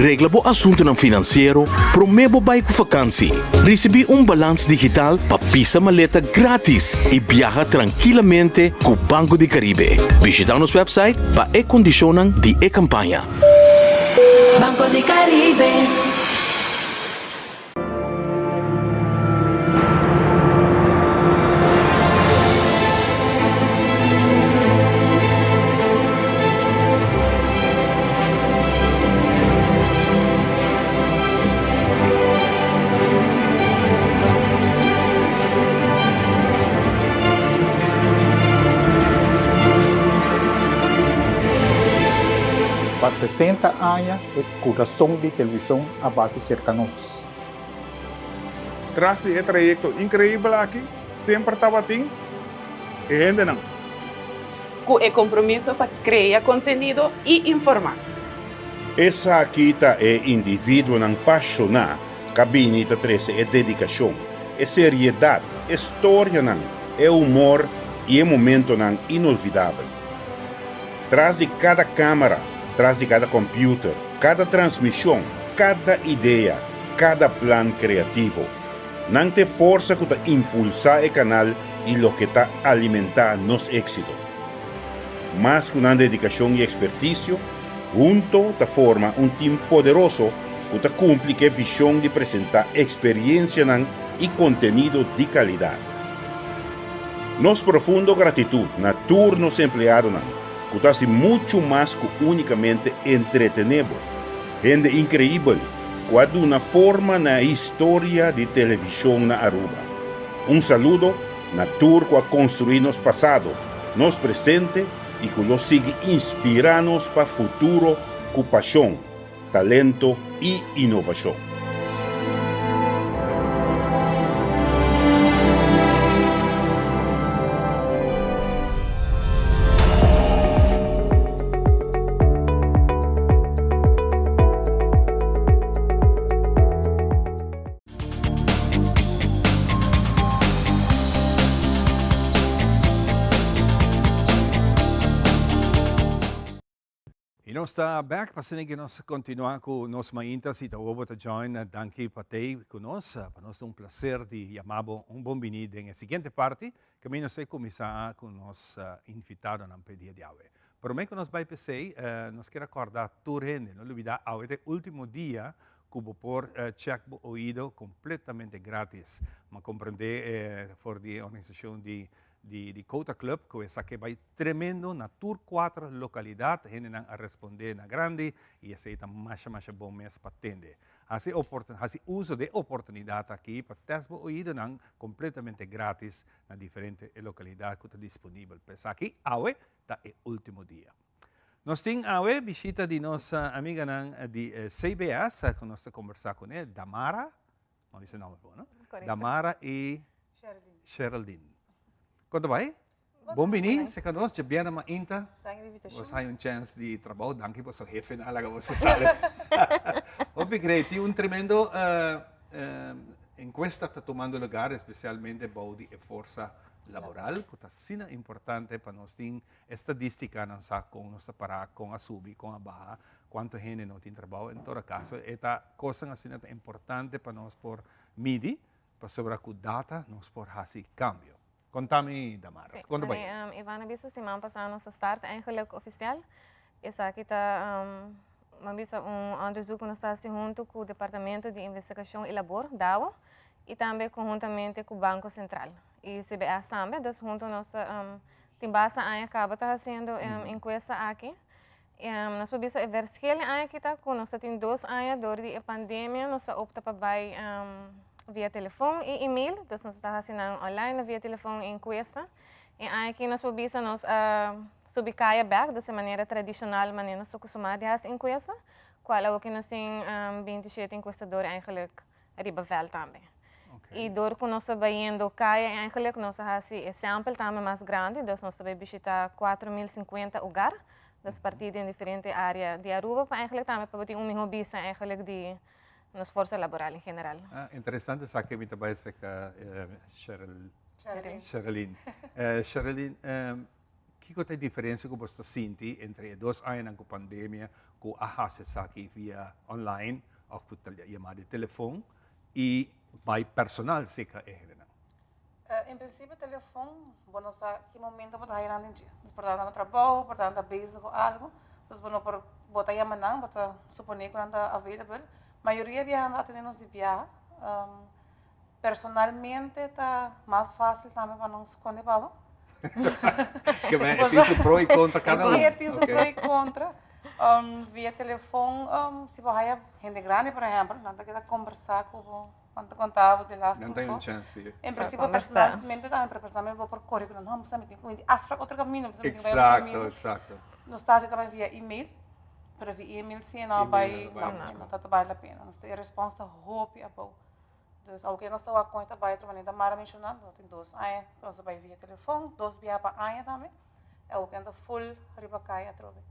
Regla bo assunto ng financeiro, promebo bay ko vakansie. Recebi balance digital pa pisa maleta gratis e viaja tranquilamente com Banco de Caribe. Visita nosso website pa e condicionan di e campanya. Banco de Caribe. Para 60 anos, o coração de televisão abate cerca de nós. Tras de trayecto increíble aqui, sempre estava assim, e gente não. Com o compromisso para criar conteúdo e informar. Essa aqui é indivíduo não apaixonado, cabine tá trece é dedicação, é seriedade, é história não, é humor e é momento não inolvidável. Traz de cada câmera, traz de cada computer, cada transmissão, cada ideia, cada plano criativo. Não tem força que impulsar o canal e lo que está alimentar nosso êxito. Mas com uma dedicação e expertise, junto da forma time poderoso que cumpre a visão de apresentar experiência e conteúdo de qualidade. Nos profundo gratidão na turnos empleados que hace muito mais que unicamente entretenemos. Gente incrível, que uma forma na história de televisão na Aruba. Saludo na tour que construir nos passado, nos presente e que nos sigue inspirando para o futuro com paixão, talento e inovação. Nós está back para que nós continuar com nós maintas e tawo para join danke patei conosco para nós prazer de chamar bem-vindo na seguinte parte que nós sei começar com nós invitado na pedia de ave. Por mim que nós vai pensei nós quer acordar turende não olvidar ave último dia cubo por check oído completamente grátis, mas compreender for de organização de Cota Club, que é que vai tremendo na Tour 4 localidade, gente a responder na grande e aceita mais bom mês para atender. Assim uso de oportunidade aqui para testar o oído completamente grátis na diferentes localidades que está disponível. Mas aqui, hoje, está o último dia. Nós temos hoje visita de nossa amiga de CBS, que nós conversar com ela, Damara, não disse o nome, não? Damara e Geraldine. Quanto vai? Bom-vindo, se conosco, bem na Inta. Você tem chance de trabalho, danke por seu jefe, na laga você sabe. Obrigado, tem tremendo encuesta está tomando lugar, especialmente para de força laboral, que está sendo importante para nós ter estadística, não sabe, com nós parar, com a subir, com a baja, quanto gente não tem trabalho. Em todo caso, esta coisa assim é importante para nós por medir, para sobre a data, nós por fazer cambio. Contame, Damara. Sim, Conta bem. Ivana bisa semana passada nossa start eigenlijk oficial. Essa aqui está onderzoek nós está junto com o Departamento de Investigação e Labor, DAO, e também conjuntamente com o Banco Central. E CBS também, então junto nossa timbasa acaba fazendo enquesta aqui. Nós podemos ver verschillende aankijken. Nós temos 2 anos door a pandemia. Nós opta para via telefone e e-mail. Então nós estamos fazendo online via telefone enquesta. E aqui nós podemos subir back de maneira tradicional, maneira nós acostumamos a fazer enquesta. Qual é o que nós temos 27 enquestadores eigenlijk ribavel também. E door que nós vendo caia eigenlijk nós fazemos sample também mais grande. Então nós vamos visitar 4.050 lugares. Das partidas em diferentes áreas de Aruba, para eigenlijk também para ter melhor visão eigenlijk de nos força laboral em geral. Interessante sa que me trabalha Sherilyn. Sherilyn, que é a diferença que você sente entre 2 anos com a pandemia, com a hasse aqui via online, ou por chamada de telefone, e by personal seca Em princípio, telefone, bueno, que momento para ir andando, portanto, no trabalho, portanto, base com algo, então, bueno, por botar yamanang, botar suponer que anda available. Maioria viajando atendendo de viagem. Personalmente, está mais fácil também para não esconder baba. Que é difícil pro e contra cada um. Sim, é difícil pro e contra. Via telefone, se você gente grande, por exemplo, não está conversar com quando contava de lá. Não tem chance. Em princípio, personalmente, também, personalmente, vou por currículo, não precisa meter com outro caminho. Exato. Nós estamos também via e-mail, para via e-mail, sim, não vai, não está vale a pena. Nós temos a resposta hope about. Então, o que nós estamos a conta vai outra maneira, Mara mencionando, nós temos 2 anos, nós vai via telefone, 2 via para anos também, é o que anda full ribacaia através.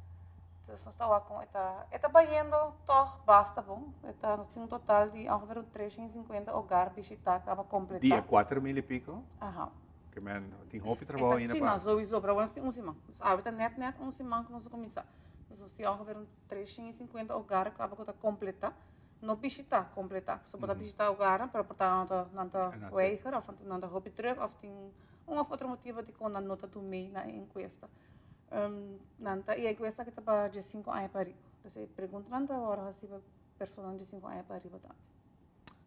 Então, nós estamos a conta, está baiando, toch, basta bom, nós temos um total de ongeveer 350 lugares visitados para completar. Dia 4.000 e pico? Aham. Que man, tem roupa trabalho ainda para. Sim, sowieso, para nós temos semana. Nós net semana que nós começamos. Nós temos ongeveer 350 lugares para completar. Não visitar, completar. Só para visitar o lugar, para portar não weiger, of não da roupa terug, of tem of outro motivo de quando a nota do meio na enquesta. E a enquesta que está para de 5 anos para arriba. Então, pergunta nanta hora se a pessoa de 5 anos para arriba também.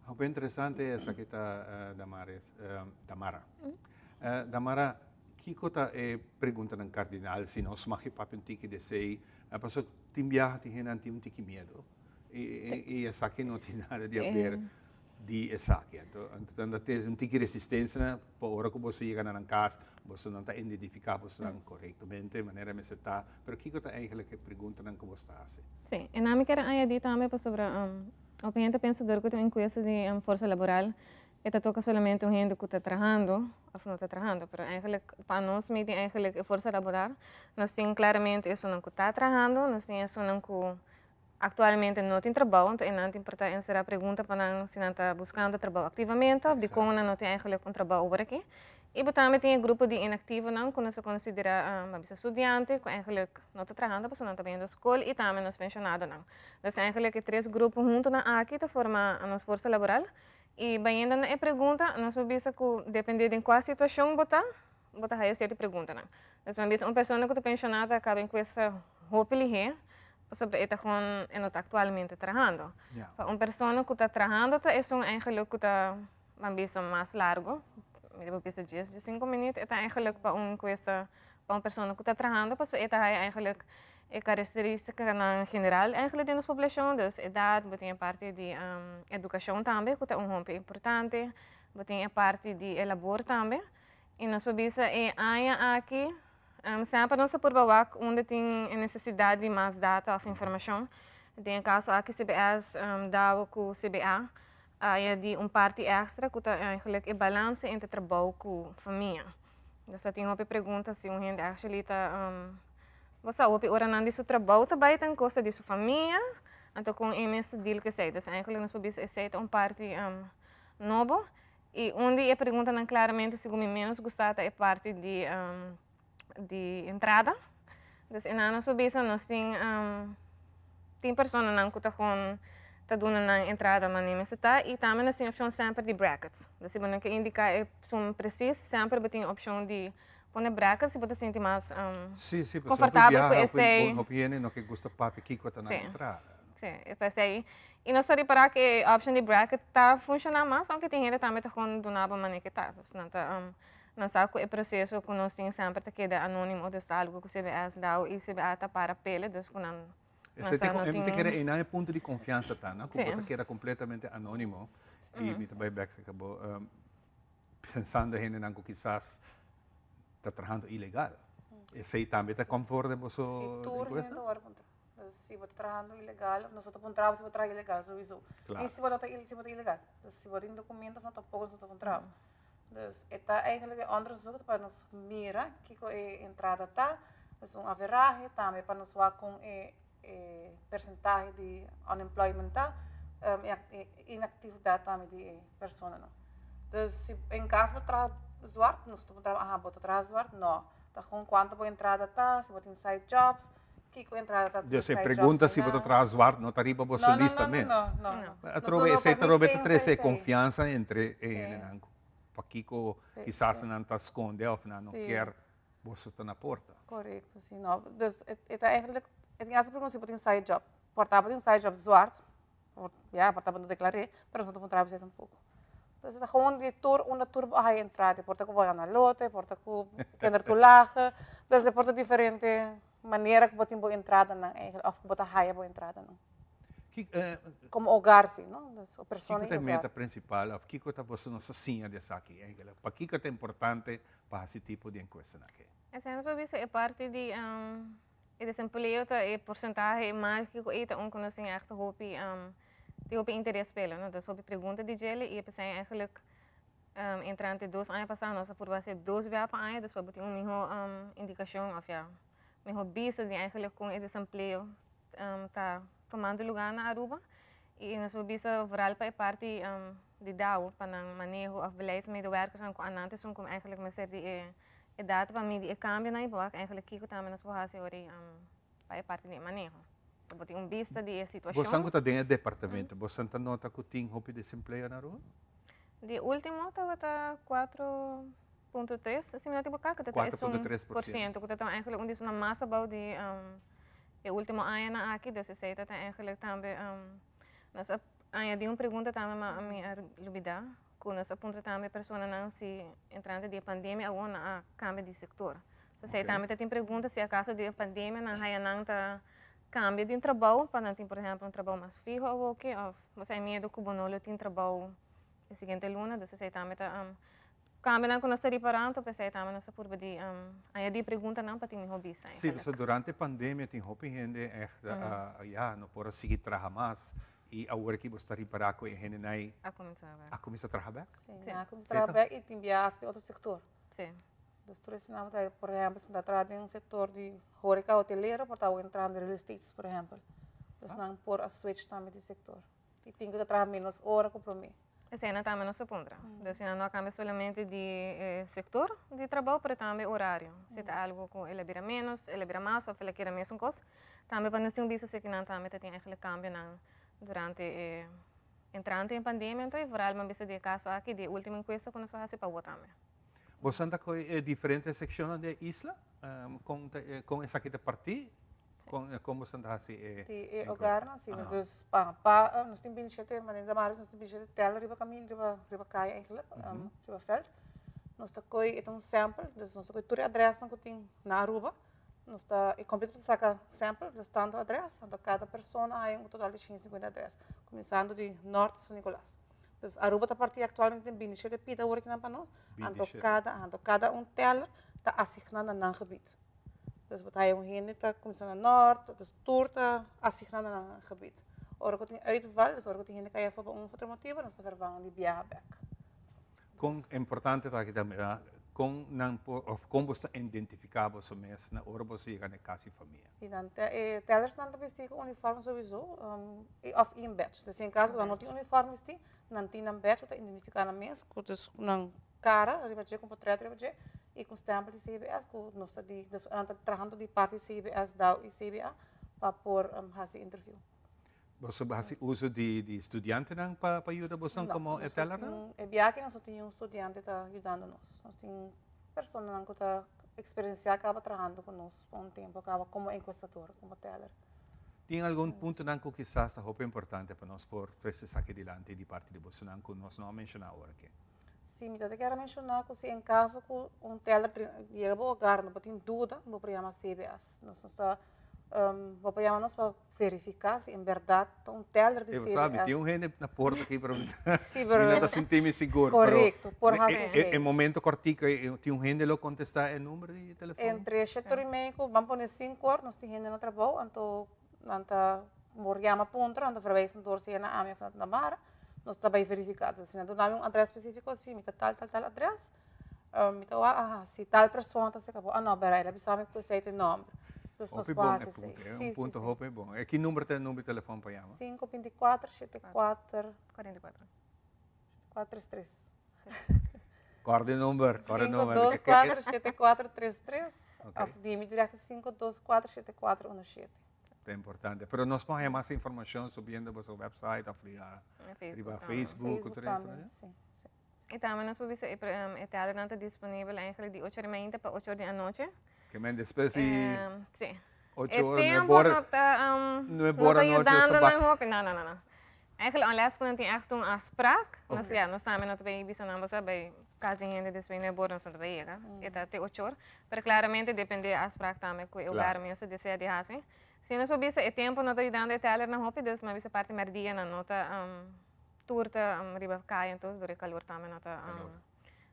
O interessante é essa que está Damara. Damara, que coisa é pergunta ng cardinal se nós makipapintik de sei, a pessoa tem viaja tem um tique medo. E essa aqui não tem nada de ver de essa aqui. Então, tem um tique resistência, por hora que você chega na casa, você não está identificado corretamente, de maneira que você está. Mas que coisa eigenlijk é pergunta ng que você está fazendo? Sim, e na minha quero aí também sobre o gente pensador que tem enquesta de força laboral. Esta toca solamente gente que está trabalhando, ou não está trabalhando, mas eigenlijk, para nós, eigenlijk, força laboral, nós temos claramente isso não que está trabalhando, nós temos isso não que atualmente não tem trabalho, então não tem importância ser a pergunta para se não está buscando trabalho ativamente, de como não tem eigenlijk trabalho por aqui. E também tem um grupo de inativo, não, que nós considera estudante, que eigenlijk não está trabalhando, mas não está bem na escola, e também nos pensionados, não. Então, eigenlijk, 3 grupos juntos aqui, que formam a nossa força laboral. E bem na pergunta, nós vamos ver que depende de qual situação botar aí certa pergunta, não. Nós vamos ver uma pessoa que está pensionada acaba com essa roupa ligeira, sobre esta com não está atualmente trabalhando. Uma pessoa que está trabalhando é eigenlijk que está mais largo, vamos ver 10 de 5 minutos, é eigenlijk para uma pessoa que está trabalhando, porque esta é eigenlijk é característica na geral eigenlijk de nossa população, dus idade, tem a parte de educação também, que é ponto importante, tem a parte de labor também, e nós podemos aqui sempre nós por baixo onde tem necessidade de mais data ou informação, tem caso aqui CBS dá com CBA, aí de parte extra que é eigenlijk balance entre trabalho com família. Dus tem uma pergunta se gente actually está você ouve ora não disso trabalho também tem coisa de sua família, então com esse deal que sei, então eigenlijk nós podemos aceitar parte novo e onde a pergunta não claramente se como menos gostada é parte de entrada, então nós podemos nós tem pessoas não que estão tá dando na entrada maneira se tá e também na opção sempre de brackets. Então se você indicar é som preciso, sempre você tem a opção de pôr brackets se você sente mais confortável com esse. Opinião no que gosta papi kiko tá na entrada. Sim, eu pensei aí. E nós reparar que a opção de bracket tá funcionando mais, aunque tem gente também tá com do nada maneira que tá. Não tá não sabe que o processo que nós temos sempre tá queda anônimo de algo que o CBS dá e CBS tá para pele, então quando Você tem que ter um ponto de confiança, tá? Não pode que era completamente anônimo e me também acabou pensando em algo que quizás está trabalhando ilegal. Esse também está confortável com isso? Se você está trabalhando ilegal, nós estamos trabalhando se você trabalha ilegal, sowieso. E se você está ilegal, se você tem documentos, não tampouco você está trabalhando. Dus het is eigenlijk onderzoek para nos mira que a entrada está, é uma averagem também para nos ver com percentagem de unemployment tá, inatividade também de pessoas não. Dus se em caso de trabalhar zwart, nós estamos trabalhando, bota trabalhar zwart, não. Tá com quanto boa entrada está, se você inside jobs, que entrada está. Você pergunta se você trabalha zwart, não está riba você lista mesmo. Não. Essa trobeta três confiança entre para Kiko quizás não está esconde ou não quer você está na porta. Correto, sim, não. Dus het eigenlijk het eerste pergunta se você tem side job. Portava tem side job zwart. Ja, portava não declarei, mas nós não trabalhamos um pouco. Dus het is gewoon die tour a entrada, porta que vai na lote, porta que kinder toelagen. Dus é porta diferente maneira que você tem boa entrada na eigenlijk of você haia boa entrada não. Como hogar sim, não? O persona é a meta principal, o que está você não sozinha dessa aqui, para que é importante para esse tipo de encuesta aqui. Essa é parte de desemprego, é porcentagem mais que é conhecimento echt hoop interesse pelo, não? Dus hoop pergunta de ele e pensei eigenlijk entrante 2 anos passados nós por base 2 vezes por ano, dus we hebben melhor indicação of ja, melhor vista de eigenlijk com esse desemprego tá tomando lugar na Aruba e nós vamos vooral para a parte de DAO para o manejo of beleidsmedewerkers en anantes om eigenlijk met de data para mim de cambio na iboak eigenlijk kiko também nós vamos fazer ori para a parte de manejo. Então tem vista de situação. Você está dentro do departamento, você está nota que tem roupa de desemprego na Aruba? De último está 4,3, assim não tipo cá que está 4,3%, que está eigenlijk uma massa bau de o último ano aqui, desse jeito, eigenlijk também nós añadimos uma pergunta também a minha dúvida, que nós apontamos também pessoas não se entrando de pandemia ou na cambio de setor. Então, também tem pergunta se a caso de pandemia não há não tá cambio de trabalho, para não ter, por exemplo, trabalho mais fijo ou o que, ou você medo que o bonolo tem trabalho na seguinte luna, então também tá cambio não nós reparando, pensei também nós por de añadir pergunta não para ter um hobby sai. Sim, durante a pandemia tem hobby gente echt não pode seguir trabalhar mais. E agora que você está reparando com a gente aí a começar a trabalhar? Sim, a começar a trabalhar e tem viagens de outro setor. Sim. Dus toerisme, por exemplo, se está trabalhando em setor de horeca hoteleira, por estar entrando em real estate, por exemplo. Dus não por a switch também de setor. E tem que trabalhar menos hora que para mim. Essa é também nossa ponta. Então, não cambia somente de setor de trabalho, mas também horário. Se está algo que ele vira menos, ele vira mais, ou ele quer menos um coisa, também para nós ter um business que não também tem aquele cambio durante entrante em pandemia, então é viral uma vez de caso aqui de última encuesta que nós fazemos para o também. Você anda com diferentes secções da isla, com essa aqui de partir, como você anda assim? De hogar, assim, dus nós temos 27, mas ainda mais nós temos 27 telas riba caminho, riba caia eigenlijk, riba veld. Nós está com um sample, dus nós está com toda a adressa que tem na Aruba. Nós está e completo saca sample, de tanto adressa, então cada pessoa tem um total de 150 adresas, começando de norte de São Nicolás. Então Aruba está partir atualmente tem 27 pita agora aqui para nós, então cada teller está assignado a um gebied. Dus wat hij omheen heeft, komt naar noord, dus toer te assignado naar een gebied. Ora que tem uitval, dus ora que tem gente que vai para um outro motivo, nós vervangen die biaback. Com importante tá aqui também, com não com você identificar você mesmo na hora você chega na casa e família. Sim, dan tellers não vestem uniforme sowieso, of in badge. Dus em caso que não tem uniforme vestir, não tem um badge para identificar na mesa, dus não cara, ribaje com portrait ribaje. E com o stempel de CBS, que nós estamos trabalhando de parte de CBS, DAO e CBA, para pôr esse interview. Você usa de estudante não para ajudar você como teller não? É viagem, nós temos estudante tá ajudando nós. Nós temos pessoas que tá experienciar acaba trabalhando conosco por tempo, acaba como encuestador, como teller. Tem algum ponto não que quizás está muito importante para nós por trazer aqui adiante de parte de você não que nós não mencionar agora aqui? Sim, eu quero mencionar que se em caso que teller chega ao lugar, não tem dúvida, vou chamar CBS. Nós vou chamar nós para verificar se em verdade teller de CBS. Sabe, tem gente na porta aqui para mim. Sim, pero não está sentindo seguro. Correto, por razão. Em momento cortico, tem gente que contestar o número de telefone? Entre 7h30, vamos pôr 5 horas, nós temos gente no trabalho, então vamos chamar pontra, então verwijzen door ze naar AME van de Mara. Nós também verificamos, se não dá adres específico, assim, me tal adres, se tal pessoa está se acabou, não, peraí, ela precisa me conhecer o nome. Então, nós passamos isso. É ponto roupa é bom. É que número tem número de telefone para chamar? 524 74 44 433. Guarda o número. 524 7433. Of die me direto 524 7417. É importante. Mas nós podemos mais informação sobre o seu website, a Facebook, também. Sim. E também nós podemos ver o teatro está disponível eigenlijk de 8h30 para 8h da noite. Que men depois de sim. 8 horas não é boa noite não. Eigenlijk unless quando tem echt uma afspraak, nós samen dat wij bisa não você vai caso ainda depois não é boa não só vai chegar. Eta até 8 horas, mas claramente depende da afspraak também que o lugar mesmo deseja de fazer. Se nós podemos o tempo não está ajudando a teller na roupa, dus mas parte mais dia na nota turta riba cai então do calor também nota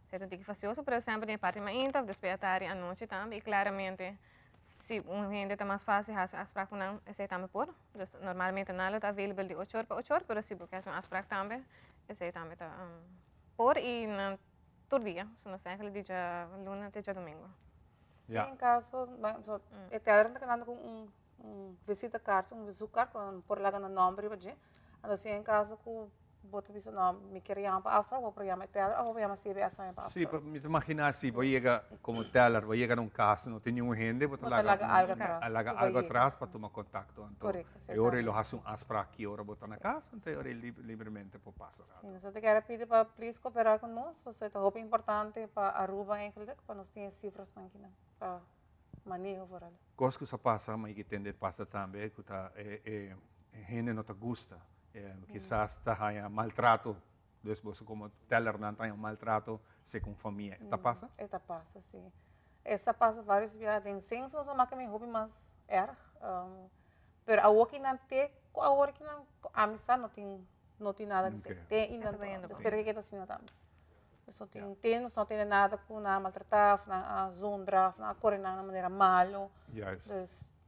se tem que fazer isso, por exemplo, tem parte mais intensa, depois à tarde à noite também, e claramente se gente está mais fácil fazer as práticas não, esse também por, normalmente não está available de 8 horas para 8 horas, mas se você as práticas também, esse também está por e na todo dia, se não sei, de luna até domingo. Sim, em caso, o teller está ganhando com visita carta, visucar por lá no nome, então se em caso que bota bisa não me queria para Austrália, vou para chamar teller, ou vou chamar CBS para Sim, Austrália. me imagina se vai chegar como teller, vai chegar casa, não tem nenhum gente, bota algo atrás para tomar contato. Correto. E ora ele faz aspa aqui, ora bota na casa, então ora livremente pode passar. Sim, nós quero pedir para please cooperar conosco, porque é muito importante para Aruba eigenlijk, para nós ter cifras aqui, para manejo for ela. Coisa que só passa, mas que tende passa também, que gente não te gusta. Quizás está maltrato, depois como teller não tem maltrato se com família. Está passa? Está passa, sim. Essa passa vários dias. Em censo só marca meu hobby mais pero a outra não tem, a outra que não amizade não tem nada de ser. Tem ainda não. Espero que está assim também. Não tem nada com na maltratar, na zondra, na correr de maneira malo.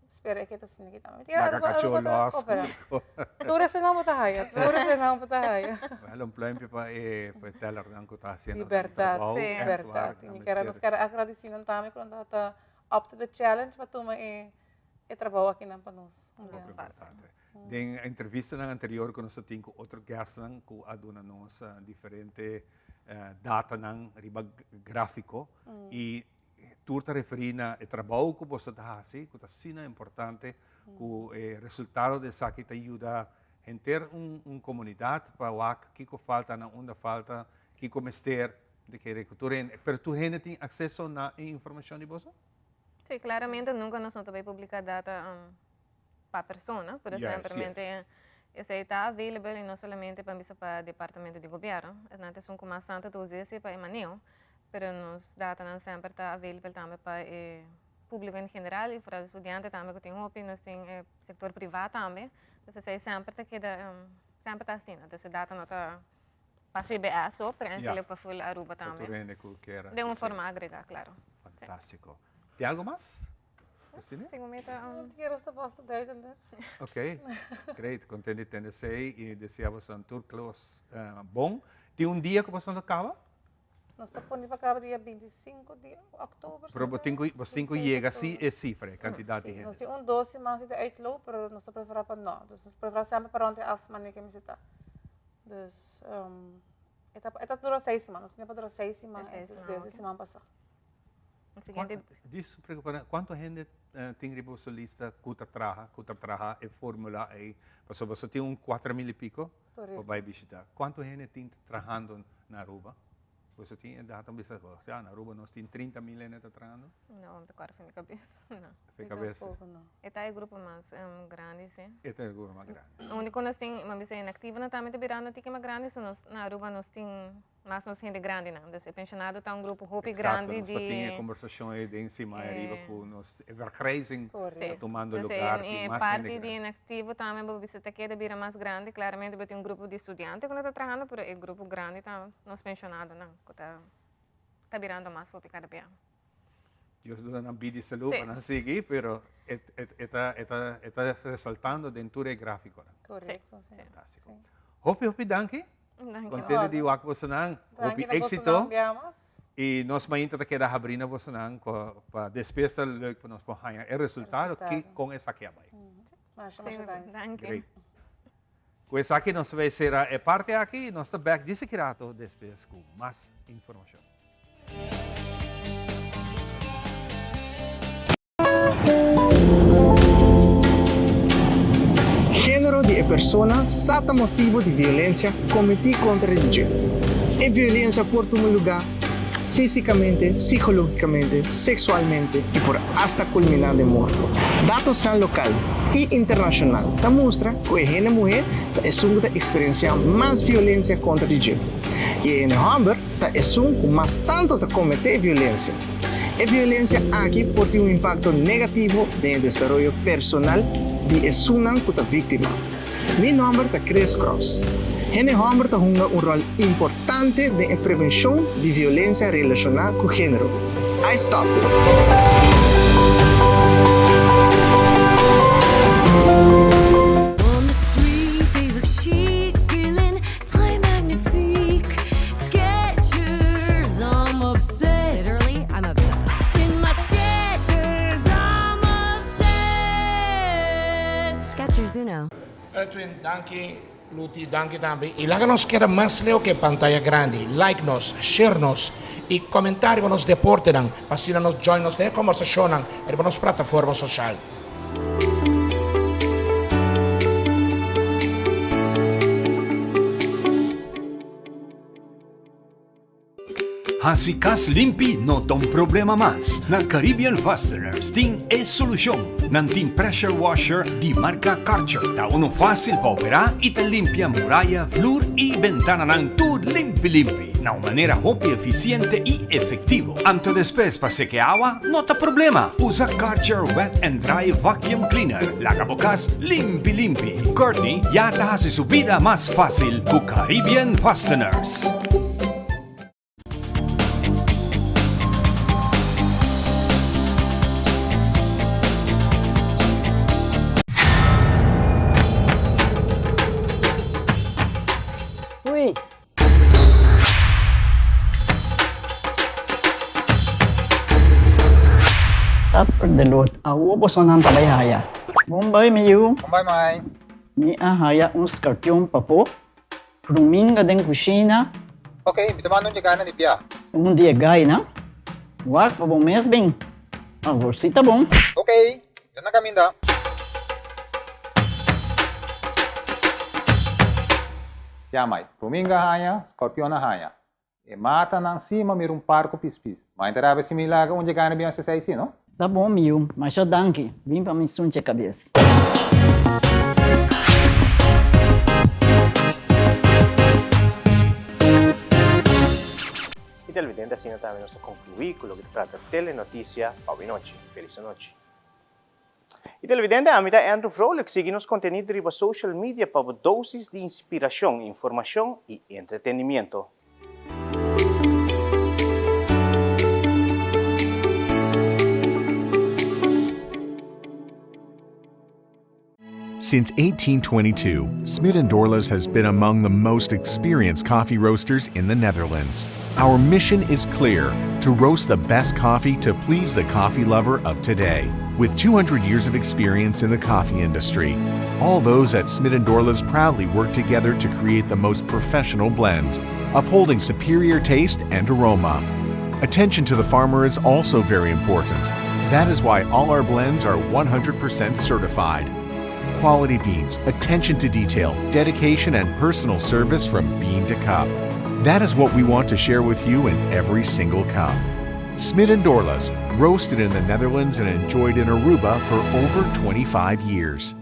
Espero que está assim aqui também. Nakakacho loss. Dura se não botar raia. Well, um plano para teller não que está fazendo. Liberdade. Eu quero agradecer também quando está up to the challenge para tomar e trabalho aqui para nós. Em entrevista anterior que nós tínhamos outro guest que aduna nos diferente data nang riba gráfico e tu te referi na trabalho que você está fazendo, que está importante, que o resultado dessa que te ajuda a ter uma comunidade para o que falta, onde falta, que comester, de que tu pero tu gente tem acesso à informação de você? Sim, claramente nunca nós não publicar data para pessoa, por exemplo, esse está available não somente para o departamento de governo, antes um como Santa Tuzese para Emanuel, pero nos data não sempre está available também para o público em geral e para os estudantes também que tem hobby, nós tem setor privado também, então sei sempre está assim, então esse data não está para CBS ou para para full Aruba também. De uma forma agregada, claro. Fantástico. Tem algo mais? Sim, quero esta posta duidelijk. Ok, great. Contente de ter e desejamos tour close bom. Tem dia que você não acaba? Nós estamos para acabar dia 25 de outubro. Pero você chega assim é cifra, quantidade de gente. Nós temos 12 meses de uitloop, mas nós preferimos para não. Nós preferimos sempre para onde a maneira que me está. Dus, esta dura 6 semanas. Nós temos para durar 6 semanas, desde a semana passada. Quanto gente tem ribo solista kuta traha e formula aí, passou você tem 4.000 e pico para vai visitar. Quanto gente tem trabajando na Aruba? Você tem data bisa ko. Na Aruba nós tem 30.000 gente trabalhando? Não, agora foi na cabeça. Não. Foi cabeça. Este é o grupo mais grande, sim. Este é o grupo mais grande. O único nós tem, uma vez inactiva, não também virando que mais grande, na Aruba nós tem mas nós gente grande não, desse pensionado está grupo hopi grande de. Exato, nós tem a conversação aí de em cima arriba com nós evercrazing, tomando lugar que mais parte de inactivo também vou visitar que de vira mais grande, claramente vai ter grupo de estudiantes quando está trabalhando, pero o grupo grande está nós pensionado não, que está virando mais hopi cada dia. Deus dá na vida saúde para não seguir, pero está ressaltando dentro do gráfico. Correto, sim. Fantástico. Hopi, danke. Contente de wak você não, hope éxito. E nós ainda queda abrindo você não para despesa leuk para nós para ganhar o resultado que com essa aqui vai. Mas danke. Great. Com essa aqui nós vai ser a parte aqui nós está back desse kirato despesa com mais informação. Género de persona sata motivo de violência cometido contra a gente. É violência por todo lugar, fisicamente, psicologicamente, sexualmente e por hasta culminar de morte. Dados são local e internacional da mostra que a mulher é uma experienciar mais violência contra a gente. E em Hamburg é um mais tanto de cometer violência. A violência aqui pode ter impacto negativo no desenvolvimento personal de uma vítima. Meu nome é Chris Cross. Em Hamburg tem rol importante na prevenção de violência relacionada com gênero. I stopped it. Edwin, danke. Luti, danke também. E lá nos queda mais leo que pantalla grande. Like nos, share nos e comentário nos deporte não. Para nos join nos na conversação não. E nas plataformas sociais. Hasi kas limpi no tom problema mas. Na Caribbean Fasteners tem a solução. Nantin pressure washer de marca Karcher. Ta uno fácil para operar e te limpia muralla, flor e ventana nang tu limpi. Na maneira hopi eficiente e efetivo. Anto después para secar agua, no te problema. Usa Karcher Wet and Dry Vacuum Cleaner. Laga bocas limpi. Courtney ya te hace su vida más fácil con Caribbean Fasteners. Perdalot, ako po sonang tabayhaya. Bombay, Miyu. Bombay, Mai. Ni ahaya uns kartyon pa po. Prumin ka din kusina. Okay, bitamano niya ka na ni Pia. Yung dia gay na. Wak pa bong mesbing. Agorsita bong. Okay, yun na kami da. Pia, Mai. Prumin ka haya, skorpion na haya. E mata nang cima mirong parco pispis. Mainterava similar onde ka na biyan sa saisi, no? Tá bom, Miu, mas já danke. Vim para me sunte a cabeça. Y televidente, así no también nos concluir con lo que trata Telenoticia Pavinochi. Feliz noche. Y televidente, a mitad Andrew Froelich, síguenos contenido de social media para dosis de inspiración, información y entretenimiento. Since 1822, Smit & Dorlas has been among the most experienced coffee roasters in the Netherlands. Our mission is clear: to roast the best coffee to please the coffee lover of today. With 200 years of experience in the coffee industry, all those at Smit & Dorlas proudly work together to create the most professional blends, upholding superior taste and aroma. Attention to the farmer is also very important. That is why all our blends are 100% certified. Quality beans, attention to detail, dedication, and personal service from bean to cup. That is what we want to share with you in every single cup. Smit & Dorlas, roasted in the Netherlands and enjoyed in Aruba for over 25 years.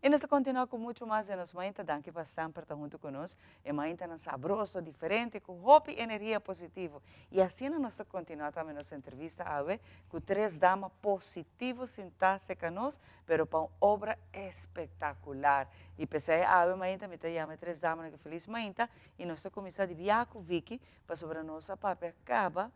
E nós continuamos com muito mais de nós, Mainta, danke para sempre estar junto conosco. E Mainta é sabroso, diferente, com hope e energia positiva. E assim nós continuamos também nossa entrevista com 3 damas positivas sentar-se conosco, mas para uma obra espetacular. E pensei, Mainta, me chama 3 damas que feliz Mainta, e nós começamos a viajar com Vicky para sobre a nossa papel acaba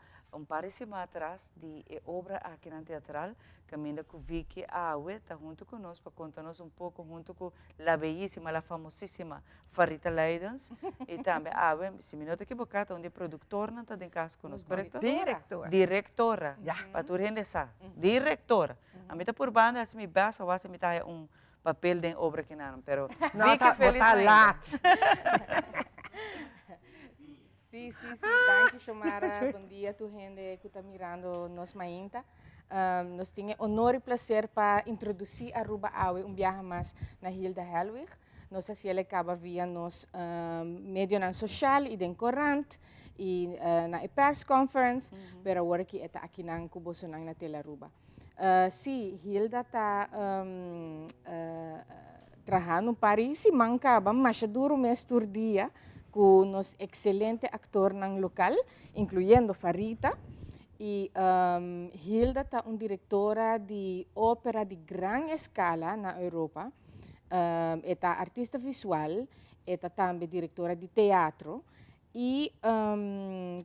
par de semana atrás de obra aqui na Teatral, caminhando com Vicky Awe, está junto conosco para contar-nos pouco junto com a belíssima, a famosíssima Farita Leidens. E também Awe, se me não estou equivocada, onde é produtora, não está em casa conosco, correto? Diretora. Diretora. Para tu render diretora. A mim está por banda, se me basta, ou se me está papel de obra que não, pero Vicky feliz lá. Sim, danke, Shomara. Bom dia, tu gente que está mirando nos Mainta. Nós temos honor e prazer para introduzir a Aruba Awe, viagem mais na Hilda Helwig. Nós assim ele acaba via nos meio social e den corrente e na press conference, pero agora que está aqui na Cuboso na tela Aruba. Sim, Hilda está trabalhando para isso, mancava, mas duro mês por dia. Com nos excelente ator ng local, incluyendo Farita. E Hilda está diretora de ópera de grande escala na Europa. Está artista visual, está também diretora de teatro. E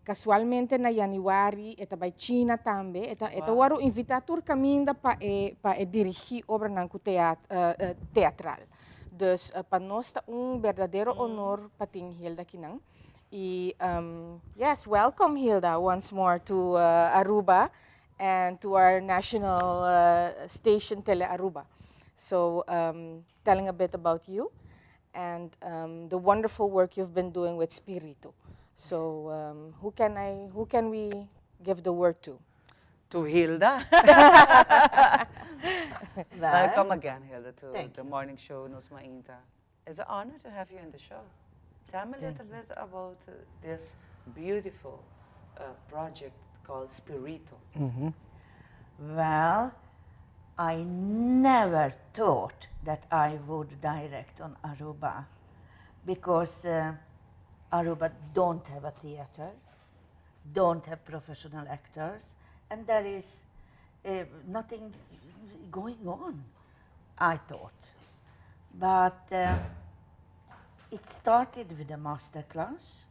casualmente na januário, está para China também. Está wow. Invitado caminho para dirigir obra teatral. Dus para nós está verdadeiro honor para ter Hilda Kinang. E yes, welcome Hilda once more to Aruba and to our national station Tele Aruba. So telling a bit about you and the wonderful work you've been doing with Spirito. So who can we give the word to? To Hilda. Welcome again, Hilda, to the morning show, Nos Mainta. It's an honor to have you in the show. Tell me a little bit about this beautiful project called Spirito. Well, I never thought that I would direct on Aruba because Aruba don't have a theater, don't have professional actors, and there is nothing going on, I thought. But it started with a master class,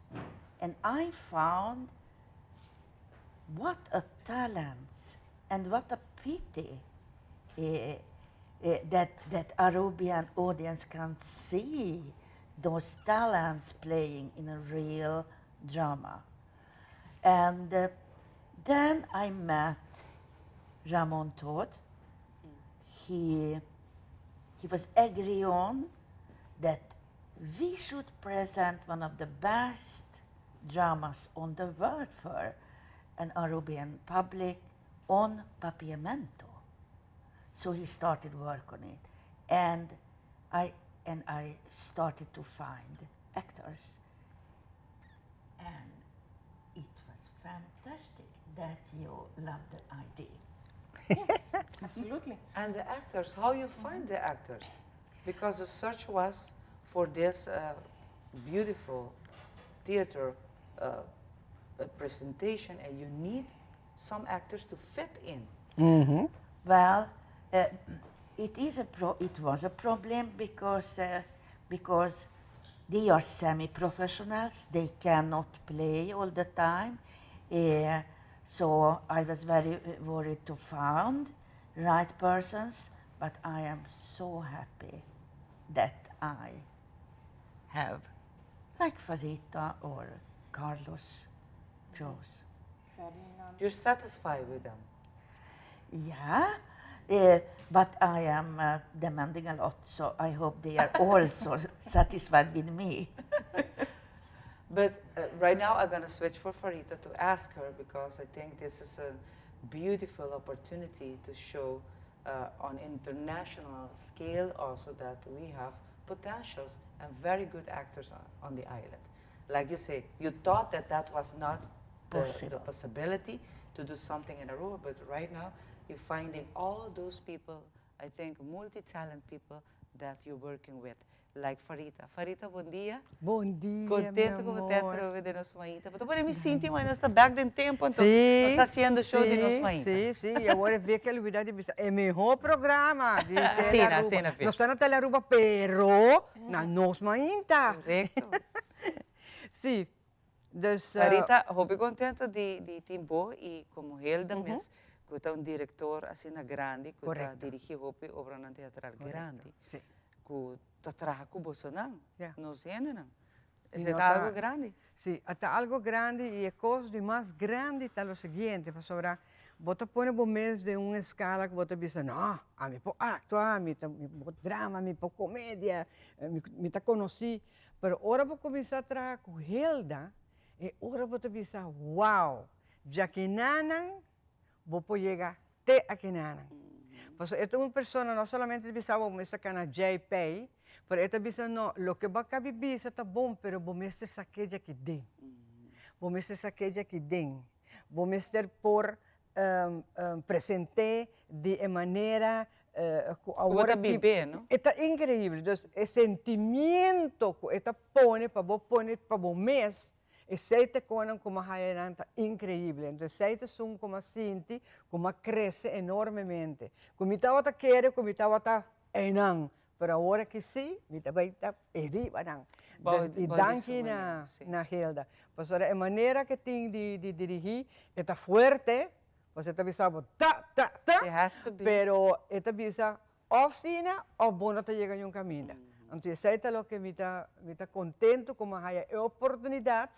and I found what a talent and what a pity that Arubian audience can see those talents playing in a real drama. And then I met Ramon Todd. He was agree on that we should present one of the best dramas on the world for an Arubian public on Papiamento. So he started work on it, and I started to find actors, and it was fantastic that you loved the idea. Yes, absolutely. And the actors, how you find the actors? Because the search was for this beautiful theater presentation, and you need some actors to fit in. Well, it was a problem because they are semi-professionals. They cannot play all the time. So I was very worried to find right persons, but I am so happy that I have like Farita or Carlos Cruz. You're satisfied with them? Yeah, But I am demanding a lot, so I hope they are also satisfied with me. But right now I'm going to switch for Farita to ask her, because I think this is a beautiful opportunity to show on international scale also that we have potentials and very good actors on the island. Like you say, you thought that that was not the possibility to do something in Aruba, but right now you're finding all those people, I think multi-talent people that you're working with, like Farita. Farita, bom dia. Bom dia, Contento meu com amor. você de Nos Maíta. Porque eu me sinto, mas nós estamos back em tempo, então Sim, nós está sendo show de Nos sim, Maíta. sim, sim. Agora vê que a novidade é o melhor programa de Telearuba. Sim, Não está na Telearuba, pero na Nos Maíta. Correto. Sim. Dus, Farita, eu estou contente de Timbo e como Hilda, mas que é diretor assim na grande, que está dirigindo a obra teatral grande. Sim. Que está trabalhando com Bolsonaro, não sei ainda. Y É algo grande. Sí, hasta algo grande y el cosa de más grande está lo siguiente, pues sobre, vos te pones por mes de una escala que vos te dices, no, a mí puedo actuar, a mí puedo drama, a mí puedo comedia, a mí te conocí, pero ahora vos comenzar a trabajar con Hilda, y ahora vos te dices, wow, ya que nanan, vos puedes llegar a que nanan. Pues esta es una persona, no solamente pensaba que me sacan a JP, pero esta dice, no, lo que va a vivir está bom, pero vos me se saque de aquí dentro. Vos me se saque de aquí dentro. Vos me ser por presentar de maneira agora viver, não? Está incrível. Então, o sentimento que esta põe para vos mês, aceita como a está incrível. Então, aceita sum como sinti, como cresce enormemente. Como estava a querer, como estava a enang. Pero agora que sim, me também está arriba não. E danke na Hilda. Pois a maneira que tem de dirigir está forte. Você está pensando pero esta bisa oficina ou bom não chega em caminho. Então aceita lo que me está contento como a oportunidade.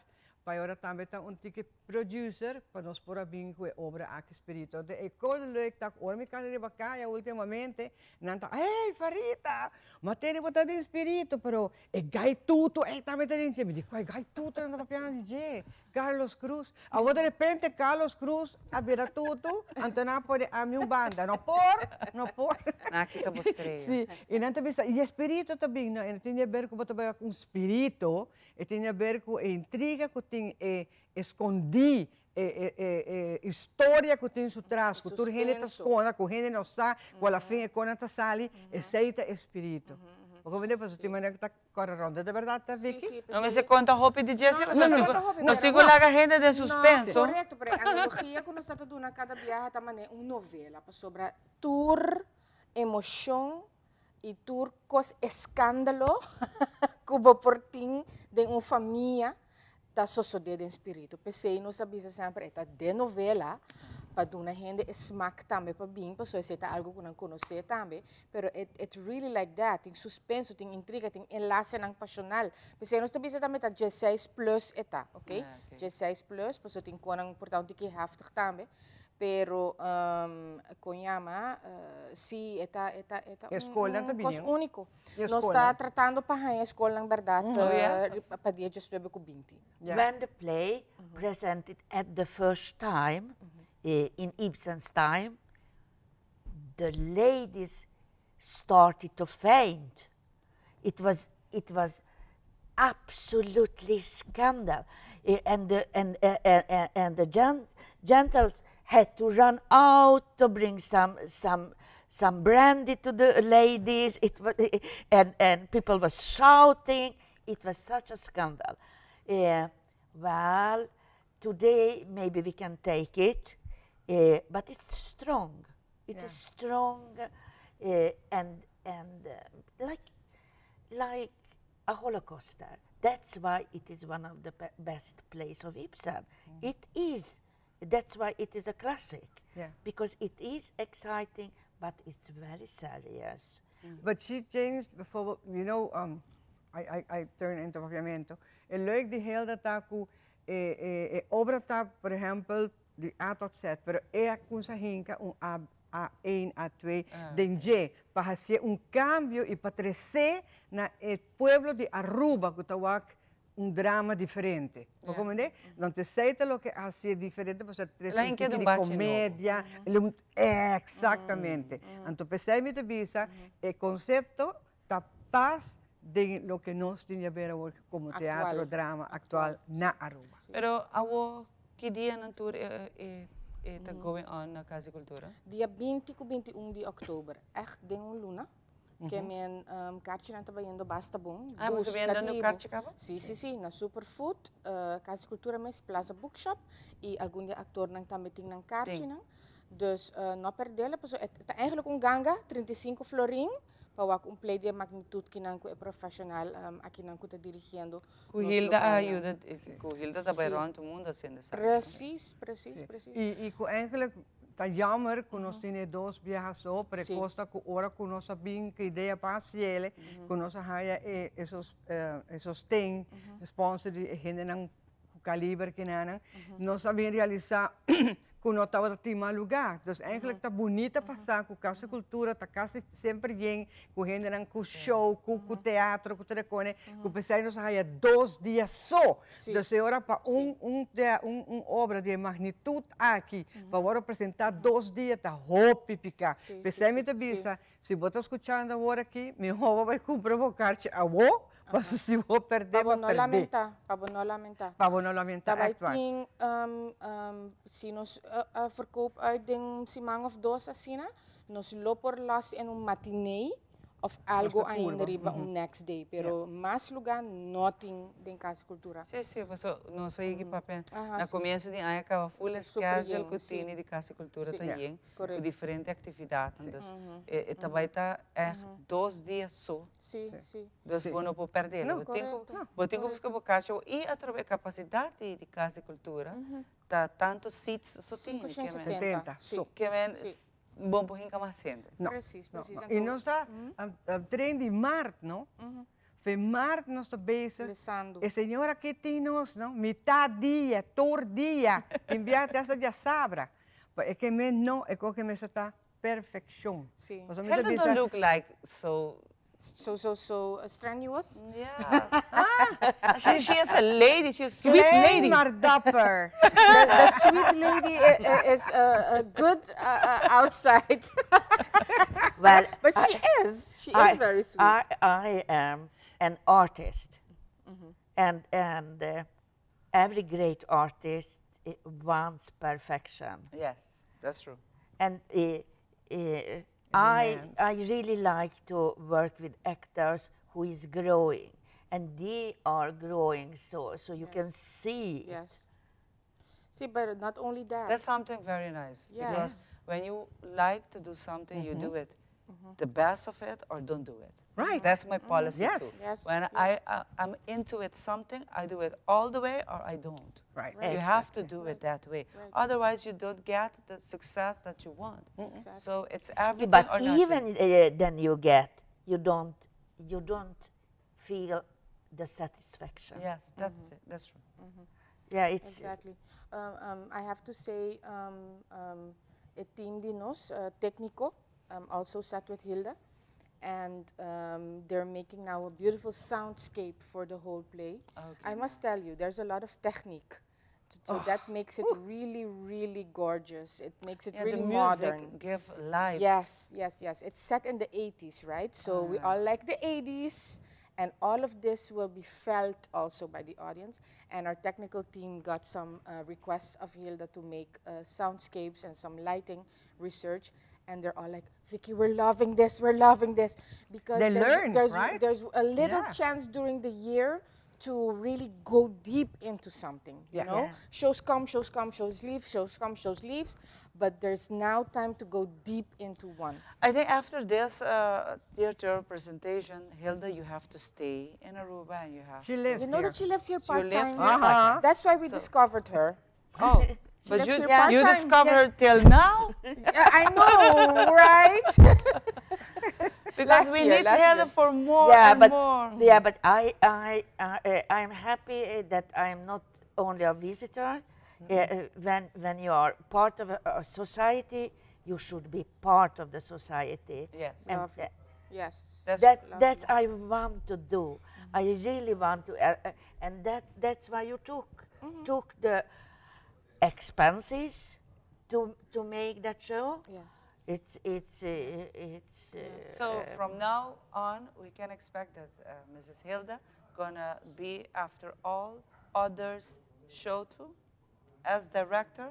Para agora também está ticket producer para nós por abrir com a obra aqui espírito. De coisa leuk dat hoor me kan riba kaya ultimamente nanta hey Farita, mas tem botar de espírito, pero gai tudo também tem gente me diz gai tudo na papel de Carlos Cruz. Agora de repente Carlos Cruz abrirá tudo, então pode a minha banda, não por. Aqui tá mostrei. Sim, e não também e espírito também, não tem a ver com um espírito, tem a ver com a intriga que tem escondi história que tem su trás, que tu gente está esconda, que gente não sabe, que a fim é quando está sali, aceita espírito. Porque vende para tem maneira que está correndo, de verdade, tá Vicky? Não me se conta roupa de Jesse, nós temos lá a agenda de suspenso. Correto, pero a analogia que nós estamos dando cada viagem também uma novela sobre tour, emoção e tour cos escândalo que o portim de uma família está sucedendo em espírito. Pensei, nós sabemos sempre, é de novela, para dar gente smack também para bem, para só ser algo que não conhecer também, pero it's really like that, tem suspenso, tem intriga, tem enlace não passional. Pensei, nós também também tá 16 plus eta, ok? 16 plus, para só tem coisa importante que haftig também. Pero Konyama, sim, está coisa único. Nós está tratando para a escola, na verdade, para dia de 2020. When the play presented at the first time, in Ibsen's time, the ladies started to faint. It was absolutely scandal, and the gentles had to run out to bring some brandy to the ladies. It was, and people was shouting. It was such a scandal. Well, today maybe we can take it, but it's strong. It's strong, and like a Holocauster. That's why it is one of the best plays of Ibsen. It is. That's why it is a classic, because it is exciting, but it's very serious. But she changed, bijvoorbeeld, you know, I turn into papiamento. É leuk die hele taku, obra tá, por exemplo, de A tot Z, pero é com essa hinca A1, A2, dengue, para hacer un cambio y para crecer en el pueblo de Aruba, que está drama diferente. ¿Me comprende? Entonces, sei lo que hace diferente, pues La tipo de bate comédia, exactamente. Entonces, pensei me visa, el concepto está paz de lo que nos tiene a ver hoje como teatro, drama actual na Aruba. Pero que dia na tour está going on na Casa Cultura? Dia 20 e 21 de outubro, echt ding luna. Que men kaartje na trabalhando basta bom. Você vendendo no kaartje cabo? Sim, sim, sim, na Superfood, Casa Cultura Mes Plaza Bookshop e algum dia actor nang também tem nang kaartje nang. Dus não perdê-la, porque é eigenlijk ganga 35 florin. Para o play de magnitude que não é profissional aqui não está dirigindo. Com Hilda ajuda, com Hilda está beirando o mundo assim dessa. Precies. E eigenlijk tá jammer que nós temos dois viajantes, pero costa que ora que nós sabemos que ideia parcial, que nós haya esos tem sponsor de gente não calibre que nós sabemos realizar que não estava a lugar. Então, eigenlijk está bonita passar com Casa Cultura, está quase sempre bem, com gente com show, com teatro, com telefone, que pensei nós há 2 dias só. Então, agora para obra de magnitude aqui, para agora apresentar 2 dias, está roupa picar. Pensei me avisa, se você está escutando agora aqui, me roupa vai comprar o carte a você. Mas se vou perder, vou perder. Para não lamentar. Para não lamentar. Daarbij se nós verkoop uit ding simang of dos assim, nós lo por las en un matinee of algo ainda riba next day, pero mais lugar nothing den Casa Cultura. Sim, passou, nós sei que papel. Na começo de ano acaba full schedule que tem de Casa Cultura também, com diferentes atividades. Então, também está 2 dias só. Sim. Então, bom não pode perder. Vou ter que buscar o caixa e através da capacidade de Casa Cultura, tá tantos seats só tem. 570. Que bom por hinca mais gente. Precies. E nós está trein de março, não? Em março nós está bezig. E senhora aqui tem nós, não? Metade dia, todo dia, enviar essa de sabra. É que me não, é que me está perfeição. Sim. Hilda don't look like so strenuous? Yes. She is a lady, she's a sweet lady. Maar dapper. The sweet lady is good outside. Well, but she is very sweet. I am an artist, and every great artist wants perfection. Yes, that's true. And I really like to work with actors who is growing, and they are growing so you can see. Yes. See, but not only that. That's something very nice. Yes. Because when you like to do something, you do it the best of it or don't do it. Right. That's my policy Yes. too. Yes. When I'm into it something, I do it all the way or I don't. Right. You have to do it that way. Otherwise, you don't get the success that you want. Exactly. So it's everything But or nothing. even then you don't feel the satisfaction. Yes, that's it. That's true. Yeah, it's exactly. I have to say, a team de nos, Técnico, also sat with Hilda, and they're making now a beautiful soundscape for the whole play. Okay. I must tell you, there's a lot of technique. So that makes it really, really gorgeous. It makes it really the modern. music give life. Yes. It's set in the 80s, right? So we all like the 80s, and all of this will be felt also by the audience. And our technical team got some requests of Hilda to make soundscapes and some lighting research. And they're all like, Vicky, we're loving this. Because there's a little chance during the year to really go deep into something, you know? Yeah. Shows come, shows leave, shows come, shows leaves, but there's now time to go deep into one. I think after this theater presentation, Hilda, you have to stay in Aruba and you have She lives You know here. that she lives here So you live part-time? here? That's why we discovered her. Oh, She but lives you here part-time. discovered her till now? I know, right? Because Last we year, need last Hilda year. for more and more. Yeah, but I'm happy that I'm not only a visitor. When you are part of a society, you should be part of the society. Yes. And Lovely. Yes. that's I want to do. I really want to, and that's why you took the expenses to make that show. Yes. It's. So from now on, we can expect that Mrs. Hilda gonna be after all others' show too, as director.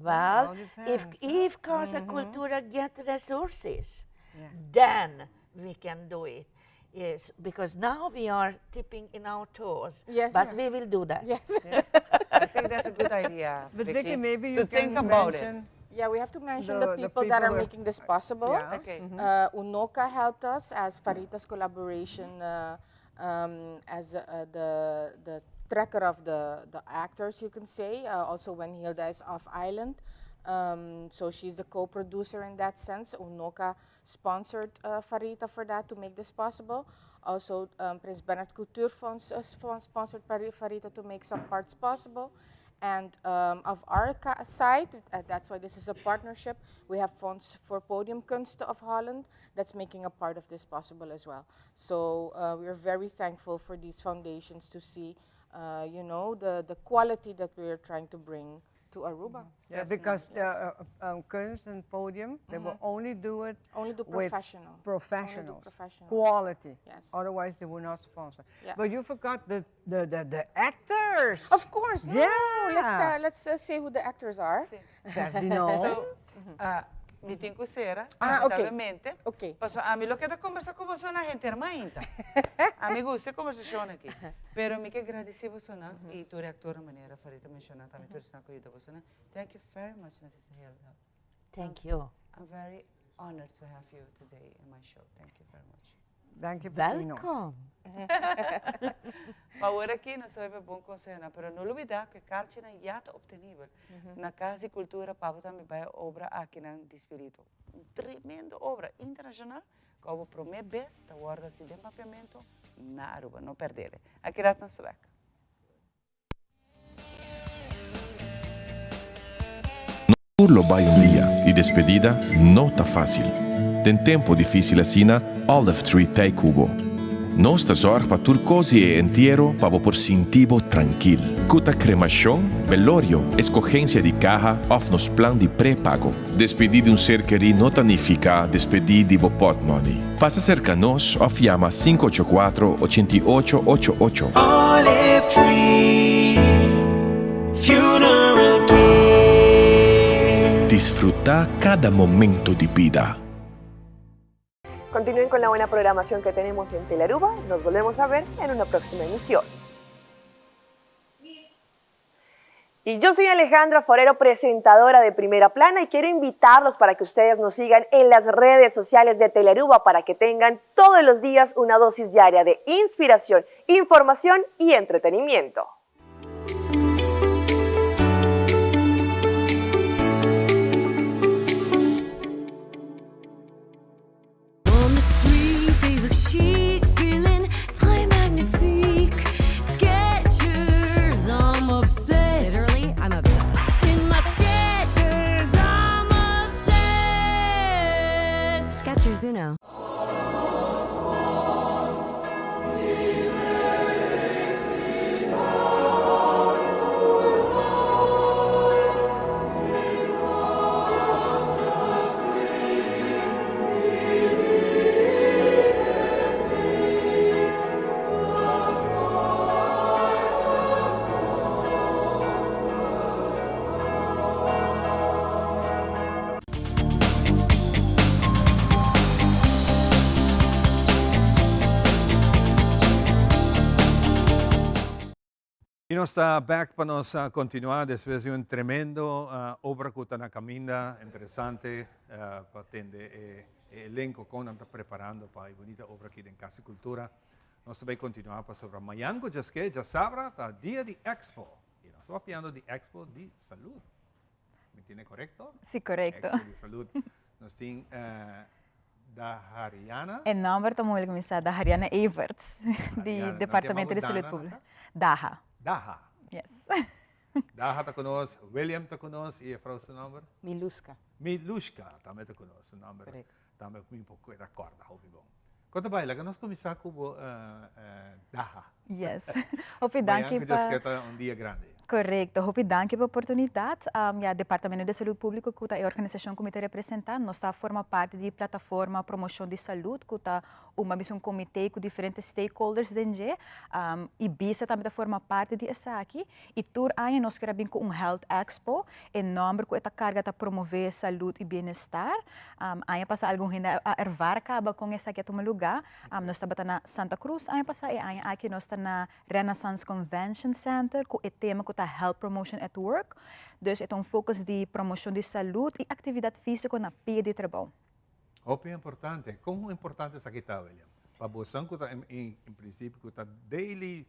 Well, if Casa Cultura get resources, then we can do it. Yes, because now we are tipping in our toes. Yes. But we will do that. Yes. I think that's a good idea, But Vicky, Vicky, maybe to you think can about it. mention Yeah, we have to mention the the people that are who are- making this possible. Yeah. Okay. Unoka helped us as Farita's collaboration as the tracker of the actors, you can say, also when Hilda is off island. So she's the co-producer in that sense. Unoka sponsored Farita for that to make this possible. Also, Prince Bernhard Couture sponsored Farita to make some parts possible. And of our side, that's why this is a partnership, we have funds for Podium Kunst of Holland that's making a part of this possible as well. So we're very thankful for these foundations to see, you know, the quality that we're trying to bring to Aruba. Yeah, because Kunst and Podium, they will only do it with professional. professionals, professional. quality. Yes. Otherwise, they will not sponsor. Yeah. But you forgot the actors. Of course. No, Yeah. let's say who the actors are. Ferdinand. So, meeting ko Sera, okay. obviamente. Okay. Paso, a mí lo que da conversar com você na gente irmãinta. A mí gusta conversação aqui. Pero me que agradecer você na e tu reactora maneira Farita mencionar também tu está cuidando você na. Thank you very much, Mrs. Hilda. Thank you. I'm very honored to have you today in my show. Thank you very much. Thank you, Welcome. Maar hoor aqui, nós vamos bom conselho, pero não olvidar que Karchina já está obtenível. Na Casa e Cultura, Pablo também vai obra aqui na de Espírito. Tremenda obra internacional, que eu prometo bem, da guarda assim de mapeamento na Aruba, não perder. Aqui lá está sueca. Urlo vai un dia e despedida não tá fácil. Tem tempo difícil assina, Olive Tree Tay Cubo. Nostra zorg pa turcosi e entierro pa por sintivo tranquil. Cuta cremación, velorio, escogencia de caja of nos plan de pré-pago. Despedir de un ser querido no significa despedir de bopot money. Pasa cerca nos of llama 584-8888. Olive Tree Funeral Care. Disfruta cada momento de vida. Continúen con la buena programación que tenemos en Telearuba. Nos volvemos a ver en una próxima emisión. Y yo soy Alejandra Forero, presentadora de Primera Plana, y quiero invitarlos para que ustedes nos sigan en las redes sociales de Telearuba para que tengan todos los días una dosis diaria de inspiración, información y entretenimiento. Chic, feeling très magnifique. Skechers, I'm obsessed. Literally, I'm obsessed. In my Skechers, I'm obsessed. Skechers Uno. E nós está back para nós continuar depois de tremendo obra que está na caminha, interessante, para atender elenco que nós está preparando para a bonita obra aqui em Casa Cultura. Nós também continuar para sobre amanhã, que já sabe, está dia de Expo. E nós estamos falando de Expo de Saúde. Me entende correto? Sí, correcto. Expo de Saúde. Nós temos da Hariana. El nombre tomou ele começar da Hariana Everts, do Departamento de Saúde Pública. Daha. Daha. Yes. Daha está conosco, William está conosco e a frau seu nome? Miluska. Miluska também está conosco, o nome Correto. também um pouco da corda, ouvi bom. Conta bem, lá nós começamos com Daha. Yes. Hopi danke Mas pa. um dia grande. Correcto. Hopi danke pa oportunidade. Ja, Departamento de Saúde Pública, que é a organização que me está representando, nós está forma parte de plataforma promoção de saúde, que está um comitê com diferentes stakeholders dentro. E BISA também está forma parte de essa aqui. E tur aí nós queremos com Health Expo, em nome que esta carga está promover saúde e bem-estar. Aí passa algum ainda a ervar acaba com essa aqui a lugar. Nós estamos na Santa Cruz, aí passa e aí aqui nós estamos na Renaissance Convention Center, com o tema que está Health Promotion at Work. Dus é foco de promoção de saúde e atividade física na pia de trabalho. Hopi é importante. Como é importante essa aqui, William? Para você que está em princípio que está daily,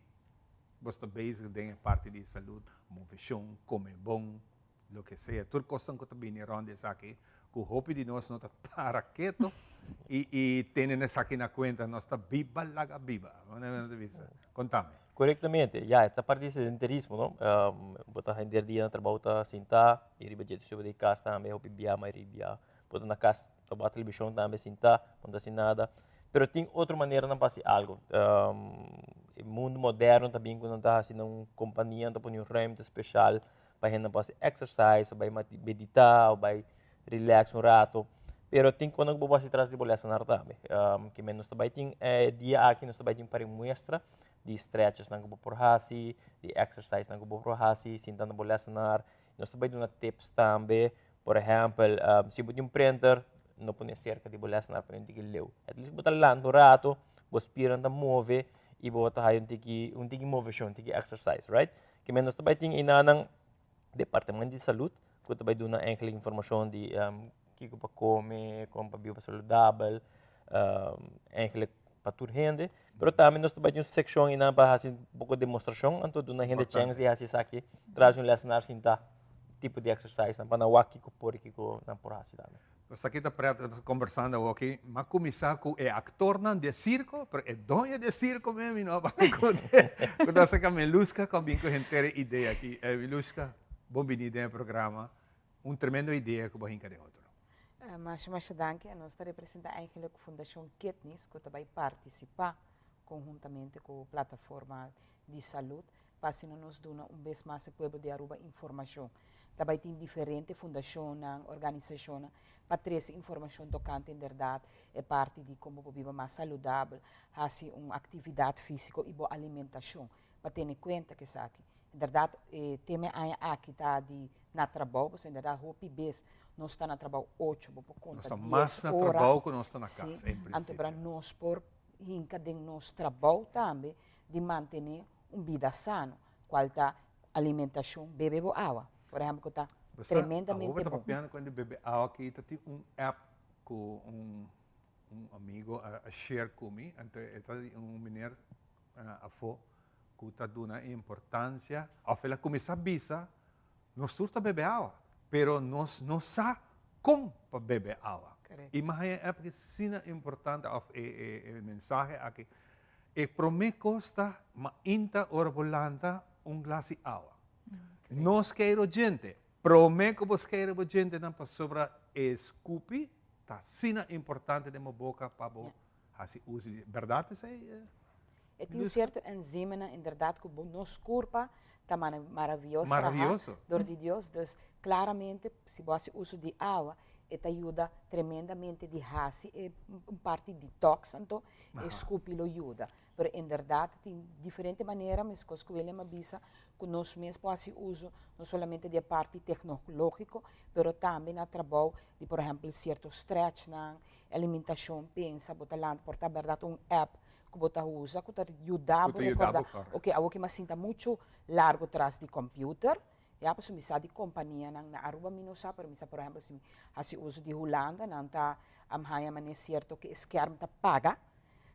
você está basic em parte de saúde, movição, comer bom, lo que seja. Tudo coisa que está bem around essa aqui, que o hopi de nós não está para quieto e tem essa aqui na conta, nós está viva, laga viva. Contame. Corretamente, ya, esta parte de sedentarismo, não? Bota render dia na trabalho tá sentar, e riba jeito sobre de casa também, hopi biar, mais riba. Bota na casa, tá televisão também sentar, não dá nada. Pero tem outra maneira de fazer algo. O mundo moderno também quando está assim uma companhia, tá põe um ramo especial para gente fazer exercise, vai meditar, vai relax um rato. Pero tem quando eu vou fazer trás de bolsa na também. Que menos também tem dia aqui nós também tem para mostra de stretches na por hasi, de exercise na por hasi, sentando bolsa na. Nós também damos tips também. Por exemplo, se você tem printer, não pode cerca de bolsa na para que leu. At least botar lá no rato, você pirando move e botar aí um tiki movição, tiki exercise, right? Que menos também tem inanang departamento de saúde, que também dá uma enkele informação de que para comer, como para viver saudável, enkele para tur rende. Pero também nós também temos seção ina para fazer um pouco de demonstração, então do na rende chance e assim aqui traz lecionar sinta tipo de exercise, para não aqui com por aqui com na por assim também. Nós aqui está conversando aqui, mas começar com é actor de circo, pero é dona de circo mesmo, não para quando nós aqui Miluska com bem com gente ideia aqui, Miluska, bem-vinda ao programa, tremendo ideia que vou de outro. Mas danke, nós está representando eigenlijk a Fundação Kidneys, que também participa conjuntamente com a plataforma de saúde, para que nos dê vez mais o povo de Aruba informação. Também tem diferentes fundações, organizações, para trazer informação tocante, em verdade, é parte de como viver mais saudável, fazer uma atividade física e boa alimentação, para ter em conta que isso aqui. Em verdade, tem aqui tá de na trabalho, você em verdade, hopi bes, nós está na trabalho 8, por conta nós estamos mais na trabalho que nós está na casa, sim, então para nós por hinca de nosso trabalho também de manter uma vida sana, qual está alimentação, beber boa água, por exemplo, que está tremendamente bom. Eu estava quando bebe água aqui, tem app com amigo a share comigo, então menino afo que está dando importância, ao ela começar a bisa, nós surta beber água, pero nós não sabe como para beber água. E mais é porque sina importante a mensagem aqui, e prometo está ma inta orbolanta glass de água. Nós queremos gente, prometo que quero gente não para sobra escupi, tá sina importante de uma boca para fazer uso, verdade isso aí? Tem um certo enzima, em verdade, que o nosso corpo está maravilhoso. Maravilhoso. Dor de Deus, então, claramente, se você usa de água, te ajuda tremendamente de raça, é parte de detox, então, escupi lo ajuda. Mas, em verdade, tem diferentes maneiras, mas coisas que ele me avisa, que nós mesmos podemos usar, não somente de parte tecnológica, mas também no trabalho de, por exemplo, certo stretch, na alimentação, pensa, botar lá, por verdade, app, que você usa, que te ajuda a recordar, algo que me sinta muito largo atrás do computador, ja, pues misa di companhia nang naaruba minusa, pero misa por exemplo se uso de Holanda, nang ta amhaya man certo que esquerm ta paga,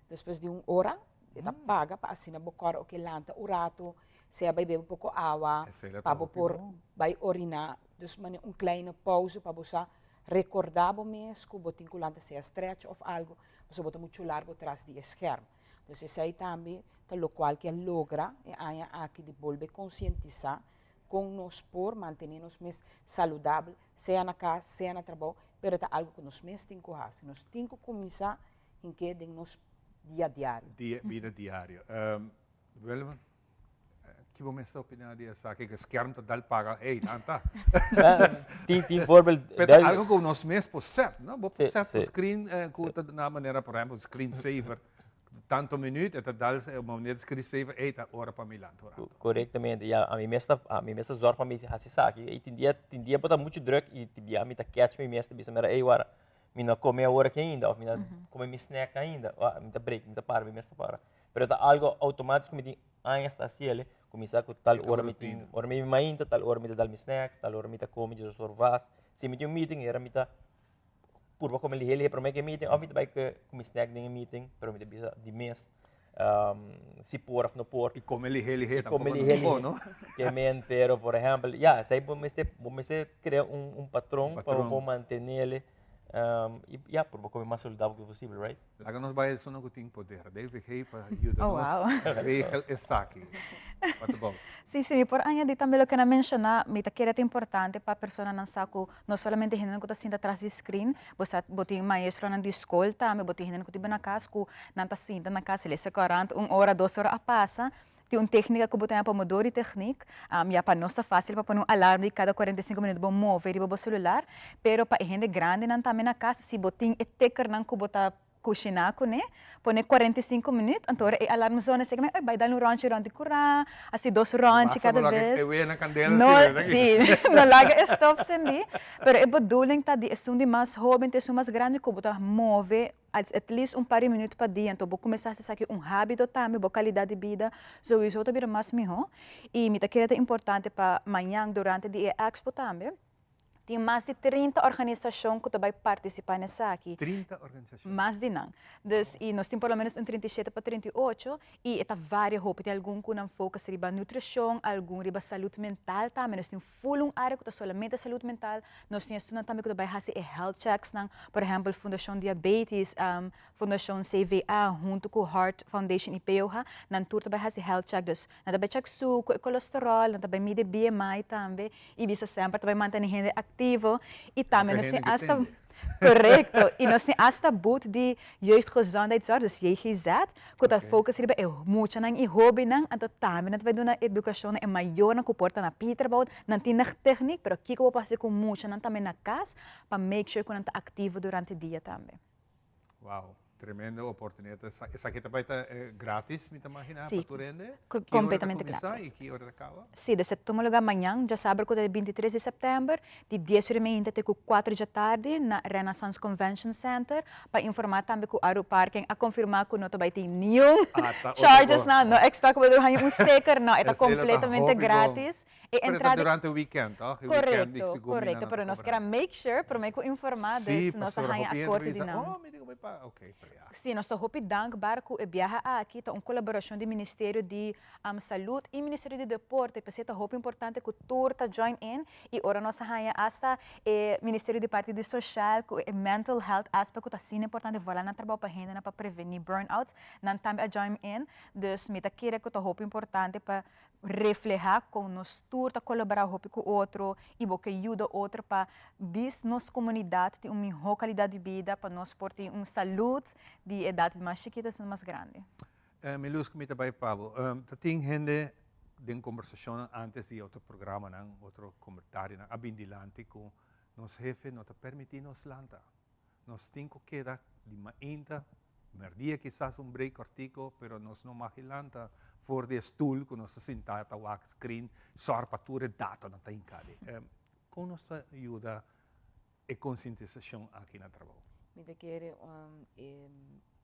depois de hora, ta paga para assim na bocor o que lanta o rato, se vai beber pouco água, para por vai orinar, dus man kleine pausa para você recordar o mês que botin culanta se stretch of algo, você bota muito largo atrás de esquerm. Então isso aí também, lo qual que logra e aí aqui de volver conscientizar com nós por manter-nos mais saudável, seja na casa, seja no trabalho, mas é algo que nós mesmos temos que fazer. Nós temos que começar em que de nosso dia a diário. Vida diário. Wilma, que momento está opinião dessa? Que scherm te dal paga, hey, tanta. Tem voorbeeld. Algo que nós mesmos posset, não? Você posset o screen, na maneira, por exemplo, screensaver. Tanto minuto, é dal uma maneira de screensaver, hey, tá hora para Milan. Corretamente, ja, a mim mesmo zorg para mim assim sabe, e tem dia botar muito druk e tem a mim tá catch me mesmo, bisa mera, hey, agora, mim não come a hora que ainda, ou mim não come me snack ainda, mim tá break, mim tá para, mim mesmo para. Pero tá algo automático, me tem aí está assim, ele começar com tal hora me tem, hora me mainta, tal hora me dá me snacks, tal hora me tá come de sorvas, se me tem meeting, era me tá purba como ele para que meeting, ou me tá vai que come snack nem meeting, pero me tá bisa de mês. Se por of no por e como ele tampoco no que men pero por ejemplo ya sei vamos criar un patrón para manter ele e ya por comer mais saudável que possível, right? Lá que nós vai isso não tem poder, deve que para ajudar nós regel essa aqui. Sim, por añadir também o que na mencionar, me que é importante para a pessoa não saco, não somente gente que está sentado atrás do screen, você botar maestro na escola, também botar gente que está na casa, que não está sentado na casa, ele se 40, 1 hora, 2 horas a passa. Tem uma técnica que botar para Pomodoro técnica, e para nós é fácil para pôr um alarme cada 45 minutos para mover o celular, pero para gente grande não também na casa, se botar é teker não que botar cozinhar, né? Põe 45 minutos, então é alarme zona, sei que vai dar um rancho de curar, assim 2 ranchos cada vez. Não larga stop sendi, pero é bedoeling dat die é de mais jovem, é mais grande que botar mover at least par de minutos para dia, então vou começar a sair hábito também, boa qualidade de vida, so isso também mais melhor. E me que é importante para amanhã durante a expo também. Tem mais de 30 organizações que também participam nessa aqui. 30 organizações? Mais de não. E nós temos pelo menos 37 para 38 e está várias roupas. Tem algum que não foca riba nutrição, algum riba saúde mental também. Nós temos full área que está somente saúde mental. Nós temos também que também fazer health checks, por exemplo, Fundação Diabetes, Fundação CVA, junto com Heart Foundation e POH, nós também fazer health check. Nós também check suco, colesterol, nós também mide BMI também. E bisa sempre também manter gente ativo e também nós temos hasta correto e nós temos hasta boot de jeugdgezondheidszorg, dus JGZ, que está focus riba é muito nang e hobby nang então também nós vai dar na educação é maior na comporta na Peterbout, não tem na técnica, pero aqui que eu passo com muito nang também na casa para make sure que nós está ativo durante o dia também. Wow. Tremenda oportunidade. Essa aqui também está grátis, me imagina, para tu rende? Completamente grátis. E que hora acaba? Sim, você toma lugar amanhã, já sabe que é 23 de setembro, de 10h30 até 4 da tarde, na Renaissance Convention Center, para informar também que o Aero Parking, a confirmar que não vai ter nenhum charges, não expect que vai ter um sticker, não, é completamente grátis. E entrada durante o weekend, tá? Correto, pero nós queremos make sure, para me informar, nós arranha a corte de não. Sim, nós estamos dank barco e viaja aqui, tá uma colaboração do Ministério de Saúde e Ministério de Deporte, porque é muito importante que o tour tá join in e ora nós arranha hasta Ministério de Partido Social, que mental health aspect tá sim importante, vai lá na trabalho para gente para prevenir burnout, não também a join in, dus me tá querer que tá muito importante para reflejar com nós tour, tá colaborar com o outro e que ajuda o outro para nossa comunidade ter uma melhor qualidade de vida, para nós ter uma saúde de idade mais chiquita e mais grande. Me luz que me também, Pablo, tem gente de conversação antes de outro programa, outro comentário, abindilante com nos jefe não te permite nos lanta. Nós temos que dar de mainta, merdia quizás break cortico, pero nós não magilanta voor de stoel, que nós sentamos a screen, sorpatura data na taincade. Com nossa ajuda e conscientização aqui na trabalho. Me te quer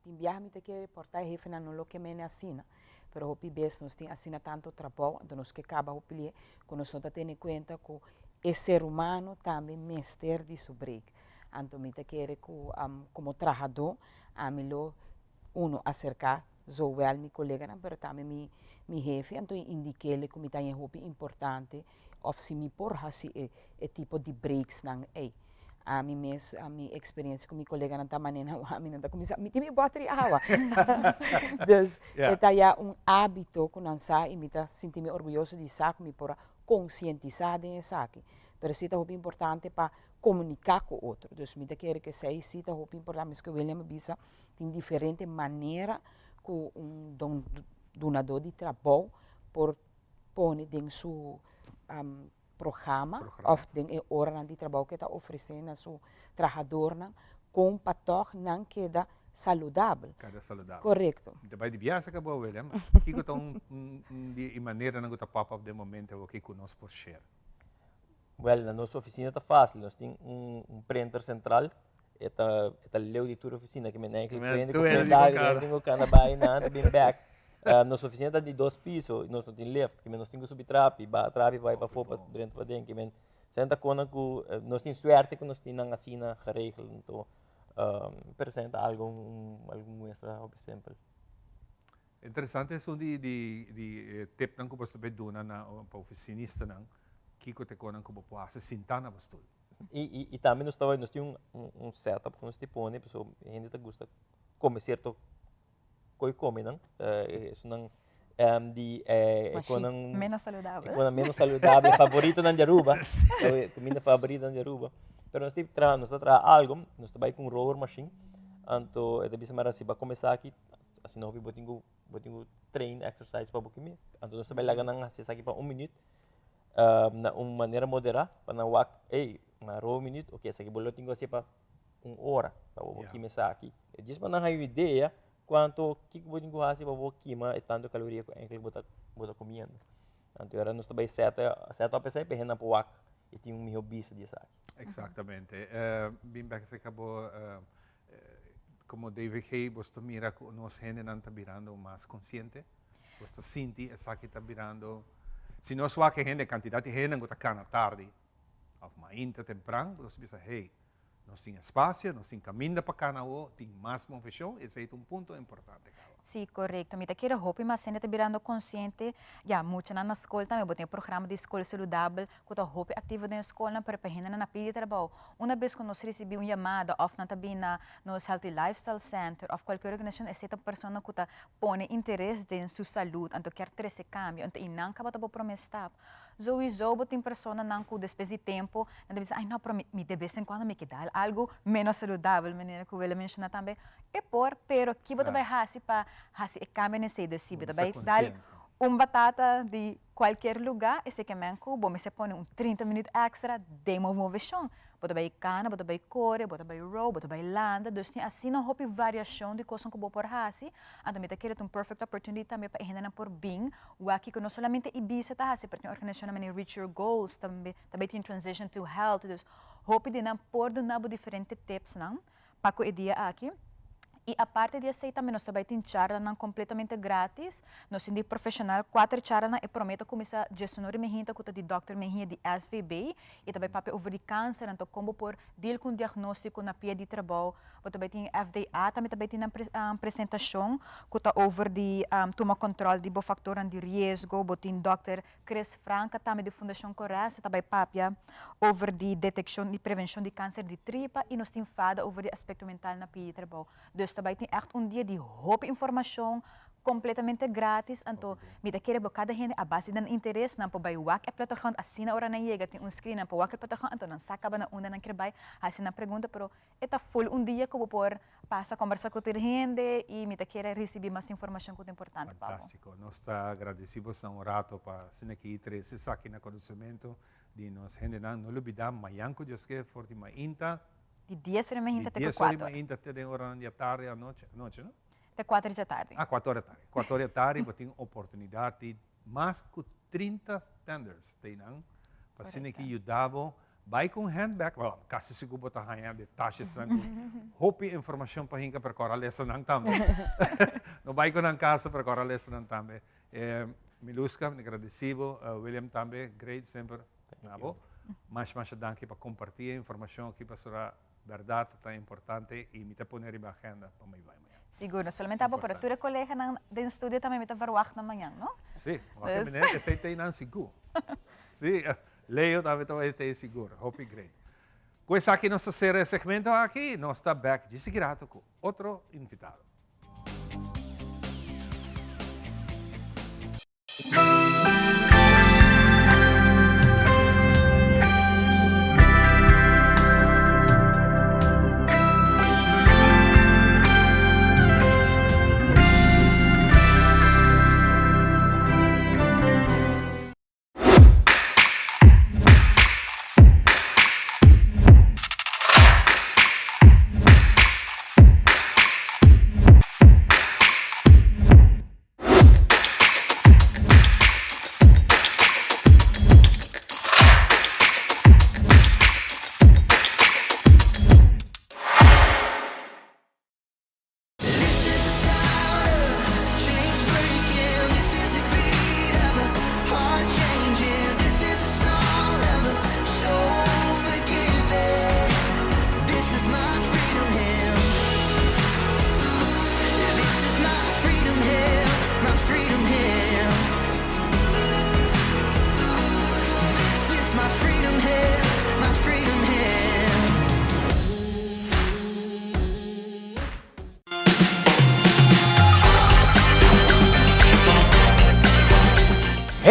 viajar me te quer portar jefe na no lo que me assina, pero hopi bes nós tem assina tanto trabalho, então nós que acaba hopi que nós não tá tendo em conta que o ser humano também mestre de sobre. Então me te quer como trabalhador, a melhor acercar zowel meu colega, mas também meu chefe, então indiquei-lhe que me tem um importante, ou se me porra se é tipo de breaks não é. A minha experiência com meu colega não está maneira, a minha não está começando, me tem bateria água. Então, é já hábito que não sai e me está sentindo orgulhoso de saco me porra conscientizar dessa aqui. Pero isso é muito importante para comunicar com o outro. Então, me quer que seja isso é muito importante, mas que William Bisa tem diferente maneira com donador de trabalho por pôr em seu programa, ou em hora de trabalho que está oferecendo a seu trabalhador, com pator não queda saudável. Cada saudável. Correto. Daí de biasa ka ba, William? Kiko tong di maneira não está pop-up de momento o que conosco por share. Well, na nossa oficina está fácil. Nós temos printer central. Esta leu de toda a oficina que me nem clique prende com o tenho cana vai na bem back. Nossa oficina está de 2 pisos, nós não temos lift, que nós temos subir trap, vai para fora dentro para dentro, que senta com nós temos sorte que nós temos assim na regel, então apresenta algo extra exemplo. Interessante é de tip nang ko basta beduna na oficinista nang kiko te ko nang ko po asa sintana bastul. E também nós temos setup que nós te põe, pessoal, a gente gosta comer certo coi come não, isso não de menos saudável. Quando menos saudável, favorito na Aruba, comida favorita na Aruba. Pero nós temos algo, nós trabalhamos com rower machine, então é bisa mara se vai começar aqui, assim não botingo train exercise para boquimia. Então nós trabalhamos lá na aqui para 1 minuto, na uma maneira moderada, para não walk, na row minuto, ok, essa aqui bolo tenho assim para 1 hora para boquimia aqui. Diz para não ter uma ideia quanto que você tem que fazer para você queimar e tanto caloria que você está comendo. Então, era nós também certo a pessoa para render para o e tem melhor bicho disso aqui. Exatamente. Bem bem que você acabou, como David Hay, você mira que nós gente não está virando mais consciente, você sente essa que está virando. Se nós vamos que gente quantidade de gente que está cana tarde, ou mais temprano, você pensa, hey, nós temos espaço, nós temos caminho para cá, tem mais confusão, esse é ponto importante. Sim, correto. Me quero roupa, mas ainda está virando consciente. Já, muito na escola também, eu tenho um programa de escola saudável, que está roupa ativa na escola, para a gente na pedir de trabalho. Uma vez que nós recebemos uma chamada, ou na também no Healthy Lifestyle Center, ou qualquer organização, essa pessoa que está põe interesse em sua saúde, então quer ter esse cambio, então não acaba de promestar. Sowieso, tem pessoa que depois de tempo, diz, ai não, me de vez em quando me queda algo menos saudável, menina, que eu mencionar também. É pero que você vai fazer para fazer cambio nesse decido, vai dar batata de qualquer lugar, esse que manco, bom, você põe 30 minutos extra de movição. Você vai cana, você vai correr, você vai row, você vai landa, então assim não houve variação de coisas que você pode fazer. Então, eu quero uma perfect opportunity também para ainda por bem, o aqui que não somente Ibiza está fazendo, porque a organização também Reach Your Goals, também tem Transition to Health, então, houve de não pôr de novo diferentes tips, não, para que o dia aqui. E a parte de aceitar também, nós também temos charla completamente grátis. Nós temos profissional, 4 charlas, e prometo começar a gestionar Mehinta, que é de Dr. Mejia de SVB, e também para over de câncer, então como por deal com diagnóstico na pia de trabalho. Eu também tenho FDA, também tem uma apresentação, que está over de toma controle de factor de risco. Eu tenho Dr. Chris Franca, também de Fundação Corres, também papia over de detecção e prevenção de câncer de tripa, e nós temos FADA over de aspecto mental na pia de trabalho. Também tem echt dia de roupa informação completamente grátis. Então, me quero cada gente a base de interesse na para wak a plataforma assim na hora na chega tem screen na para wak a plataforma então não saca na onda na querer assim na pergunta pero está full dia que vou por passa conversar com a gente e me quero receber mais informação que é importante. Fantástico. Nós está agradecidos a rato para se aqui três aqui na conhecimento de nós gente não olvidamos mayanco Deus que forte mainta de 10 horas ainda até 4 horas. 10 horas ainda até hora da tarde à noite, não? Até 4 da tarde. 4 horas da tarde. 4 horas da tarde, você tem oportunidade de mais de 30 tenders, não? Para se que ajudava, vai com handbag, quase seguro botar ganhar de taxas, roupa informação para gente para correr lesson não também. Não vai com a casa para correr lesson também. Miluska, agradecido, William também, great sempre, nabo. Mas danke para compartilhar informação aqui para verdade tão importante e me põe na agenda para me vai amanhã. Seguro, solamente para tua colega do estúdio também me está verwach na manhã, não? Sim, porque menina esse tem não seguro. Sim, Leo também tem seguro. Hope great. Com esse aqui nosso segmento aqui, nós está back de seguida com outro invitado.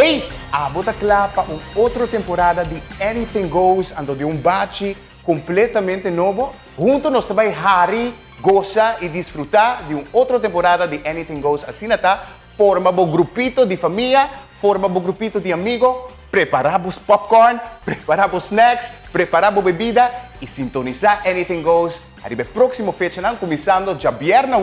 Hey! Bota claro para uma outra temporada de Anything Goes, ando de bate completamente novo. Junto nós vai Harry, gozar e desfrutar de uma outra temporada de Anything Goes. Assim tá, forma um grupito de família, forma um grupito de amigos, preparamos popcorn, preparamos snacks, preparamos bebida e sintonizar Anything Goes. Arriba próximo fecha, começando dia viernes,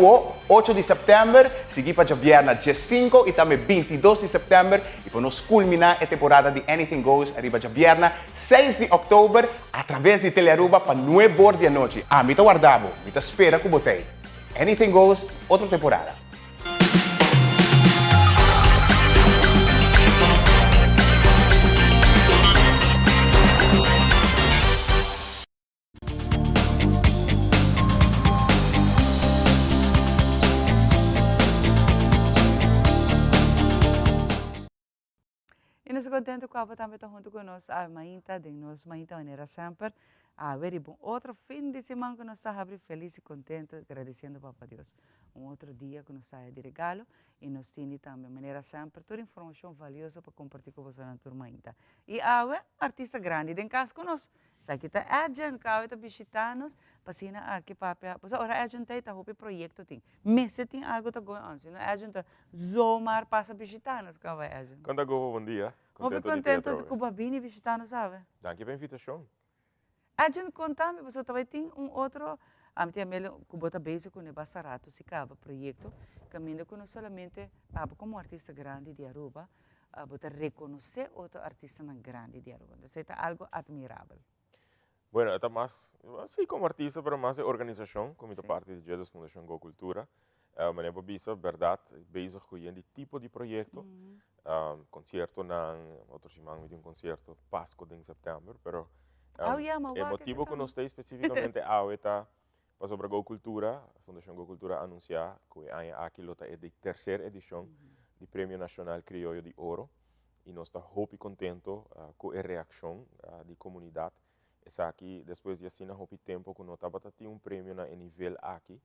8 de setembro, seguir para dia viernes, dia 5 e também 22 de setembro. E para nós culminar a temporada de Anything Goes, arriba dia viernes, 6 de outubro, através de Telearuba para 9 horas da noite. Me está guardado, me está espera que botei. Anything Goes, outra temporada. E nós contente com a também está junto conosco, a Mainta, de nós, Mainta maneira sempre, very bom. Outro fim de semana que nós estamos felizes e contentes, agradecendo ao Papa Deus. Outro dia que nós estamos de regalo e nós temos também, maneira sempre, toda informação valiosa para compartilhar com você na turma Mainta. E a artista grande, em casa conosco. Sabe que está agent, que está visitando-nos, passina aqui, papel. Pois agora agent está o projeto tem. Mas tem algo que está acontecendo. Agent zomar passa visitando-nos, que vai agent. Quando eu bom dia. Muito contente de Cuba vir visitando, sabe? Danke pela invitação. A gente contame, você também tem outro, a minha melhor Cuba está bem com o Basarato, se acaba projeto, caminho que não somente como artista grande de Aruba, você reconhecer outro artista grande de Aruba. Isso é algo admirável. Bueno, é mais, assim como artista, mas mais organização, como é parte do Dia da Fundação Go Cultura. Mas é para verdade, bezig com esse tipo de projeto. Concerto na outro semana de concerto Páscoa em setembro, pero o motivo que nós temos especificamente está para sobre Go Cultura, a Fundação Go Cultura anunciar que aqui é a terceira edição do Prêmio Nacional Criollo de Ouro e nós estamos muito contentes com a reação da comunidade. Essa aqui, depois de assim, há tempo que nós estamos tendo prêmio na nível aqui,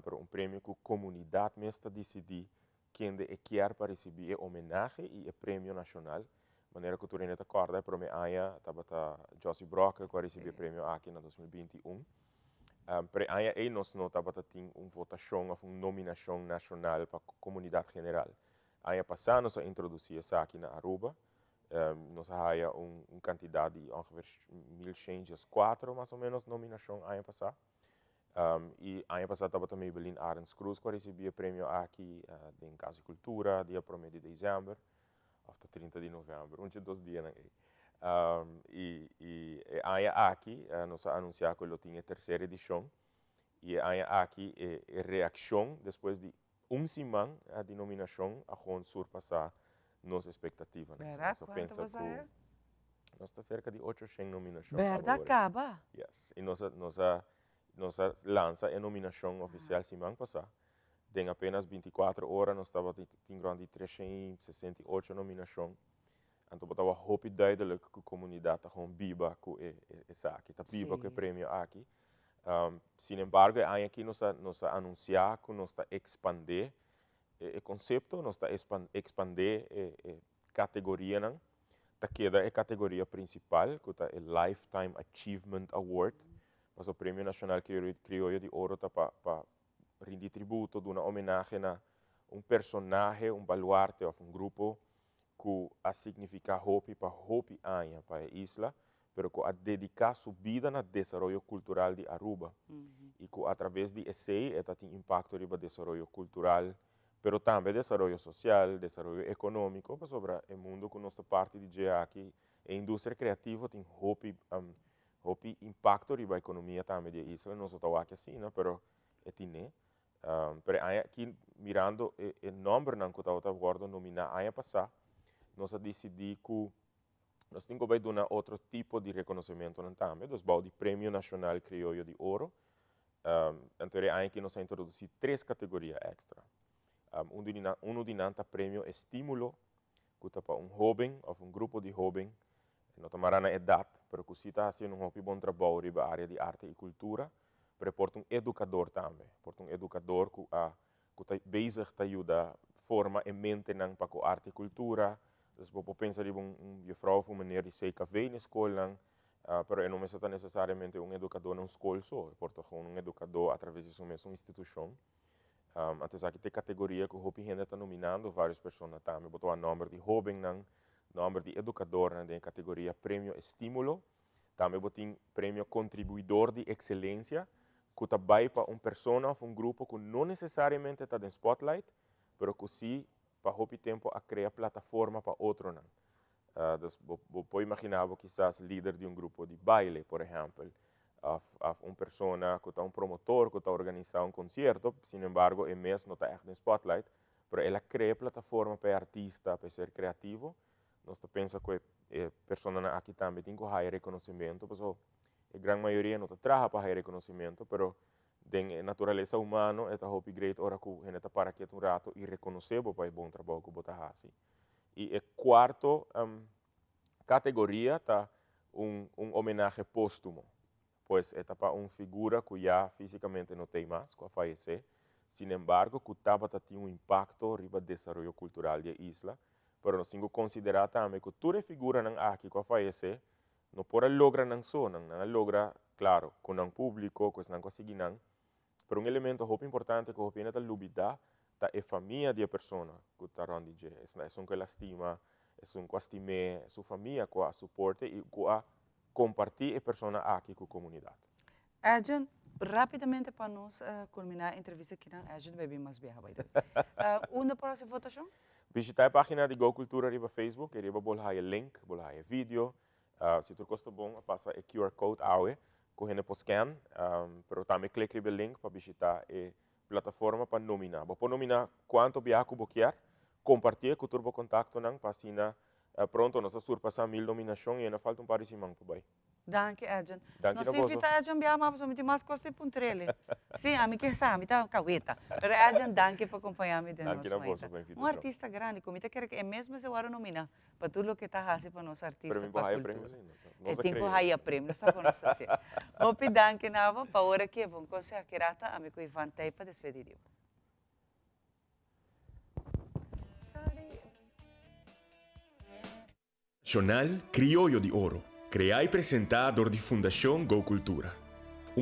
pero prêmio que a comunidade mesmo decidir quem quer para receber homenagem e prêmio nacional. De maneira que tu ainda te acorda, para mim, estava Josie Brock, que recebeu o prêmio aqui em 2021. Para aí, nós não estava tendo uma votação, uma nominação nacional para a comunidade general. Aí, passando, nós introduzimos isso aqui na Aruba. Nós temos uma quantidade de ongeveer 1.104, mais ou menos, nominação aí passar. E ano passado estava também Belin Arens Cruz, que recebia o prêmio aqui em Casa e Cultura, dia 1 de dezembro, até 30 de novembro, uns 2 dias. E aqui, nós anunciamos que ele tinha a terceira edição, e aqui a reação, depois de semana de nominação, a surpassar nossa expectativa. Verdade? Quanto você é? Nós estamos cerca de 800 nominações. Verdade, acaba? Yes. E nós lança a nominação oficial semana passada. Em apenas 24 horas, nós estávamos tendo 368 nominações. Então, estava muito duidelijk que a comunidade está viva com essa aqui, está viva com o prêmio aqui. Sin embargo, aqui nós anunciamos que nós estamos expandir o conceito, nós estamos expandir a categoria. Queda a categoria principal, que é o Lifetime Achievement Award. Mas o Prêmio Nacional Criollo de Ouro está para rendir tributo, dar uma homenagem a personagem, baluarte ou grupo que significa hope para a isla, mas que dedicar sua vida no desenvolvimento cultural de Aruba. E que através de esse tem impacto no desenvolvimento cultural, mas também desenvolvimento social, desenvolvimento econômico, sobre o mundo que nossa parte de aqui, a indústria criativa tem hope. Impacto na economia também da isla, não só aqui assim, pero é tine. Pero aqui mirando o número que estava agora nominar ano passado, nós decidimos que nós temos que dar outro tipo de reconhecimento também, dos baú de Prêmio Nacional Criollo de Ouro. Então aqui nós introduzimos 3 categorias extra. Um de prêmio Estímulo, que é para jovem ou grupo de jovem. Não tomará na idade, mas que se está fazendo bom trabalho na área de arte e cultura, mas por educador também. Por educador que está bezig te ajudar, forma e mente para a arte e cultura, Dus we pensar que juffrouw of meneer die CKV na school lang, pero não é necessariamente educador na escola só, porta gewoon educador através de uma instituição. Até aqui tem categoria que o Hopi ainda está nominando várias pessoas também, botou o nome de jovem, nome de educador, tem categoria prêmio estímulo, também botou prêmio contribuidor de excelência, que está vai para uma pessoa ou grupo que não necessariamente está em spotlight, pero que sim para Hopi tempo a criar plataforma para outro não. Dus pode imaginar quizás líder de grupo de baile, por exemplo, uma pessoa que está promotor, que está organizando concerto, sin embargo, é mesmo não está echt em spotlight, pero ela cria plataforma para artista, para ser criativo. Nós pensamos que a pessoa aqui também tem que ter reconhecimento, porque a grande maioria não trabalha para ter reconhecimento, pero a natureza humana é Hopi great hora que a gente para aqui um rato e reconhecer para o bom trabalho que você faz. E a quarta categoria está homenagem póstumo, pois é para uma figura que já fisicamente não tem mais, que faleceu, sin embargo, que estava tendo impacto no desenvolvimento cultural da isla, pero nós temos que considerar também que toda figura aqui que faleceu não pode lograr não só, não logra, claro, com o público, com não conseguir não, pero elemento muito importante que o Hopi está lubida é a família da pessoa que está onde é que ela estima, é que estima, é sua família que a suporta e que a compartilhar a pessoa aqui com a comunidade. Adjan, rapidamente para nós culminar a entrevista aqui, Adjan vai vir mais viajar. Onde para essa votação? Visitar a página de Go Cultura no Facebook, e riba bolhar o link, bolhar o vídeo. Se tu gosta bom, passa o QR Code awe, correndo para scan, pero também clique no link para visitar a plataforma para nominar. Para nominar quanto viaja que você quer, compartilhar com o turbo contato não, para assim pronto nós surpassar 1000 nominações e ainda falta par de semana para aí. Danke, Adjan. Danke nós invita Adjan viajar mais para mais coisa para trele. Sim, a mim que sabe, tá caueta. Pero Adjan, danke por acompanhar-me de nós. Um artista grande, como te quer que é mesmo se hora nominar para tudo o que está fazendo para nós artistas para cultura. E tem que raia prêmio, está com nós assim. Hopi danke nava, para hora que bom conseguir que rata a mim com Ivan Tei para despedir. Nacional Criollo de Oro, creado e apresentado por Fundação Go Cultura.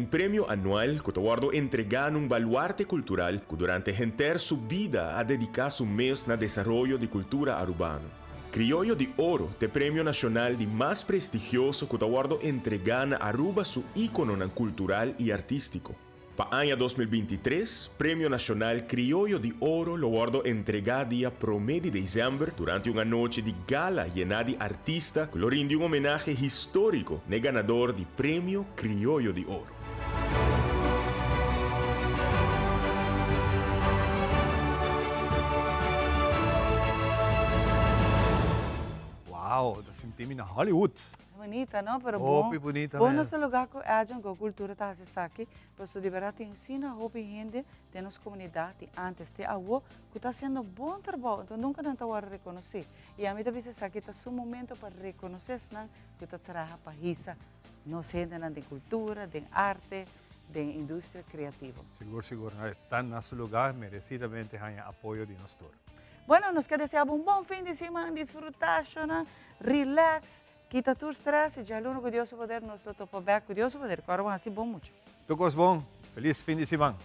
Prêmio anual que guardo entregar baluarte cultural que durante a sua vida ha dedicado su mês na desenvolvimento de cultura urbana. Criollo de Oro é prêmio nacional de mais prestigioso que guardo entregar na Aruba su ícono cultural e artístico. Para o ano 2023, Prêmio Nacional Criollo de Oro lo guardo entregado dia 1 de dezembro durante uma noite de gala llena de artistas que lo rinde homenagem histórico no ganador de Prêmio Criollo de Oro. Uau, senti-me na Hollywood. Bonita, não? Pero Hopi bonita bom mesmo. nosso lugar que Adjan com cultura está aqui, para se liberar te ensina Hopi gente de nossa comunidade antes de algo que está sendo bom trabalho, então nunca não está a reconhecer. E a mim também se aqui está seu momento para reconhecer que está trabalhando para isso, nós gente de cultura, de arte, de indústria criativa. Seguro, está no nosso lugar, merecidamente ganha apoio de nós todos. Bueno, nos quer desejar bom fim de semana, disfrutar, relax. Quita tu stress e já aluno que Deus poder nos lo topa back, que Deus poder, claro, assim bom muito. Tudo bom, feliz fim de semana.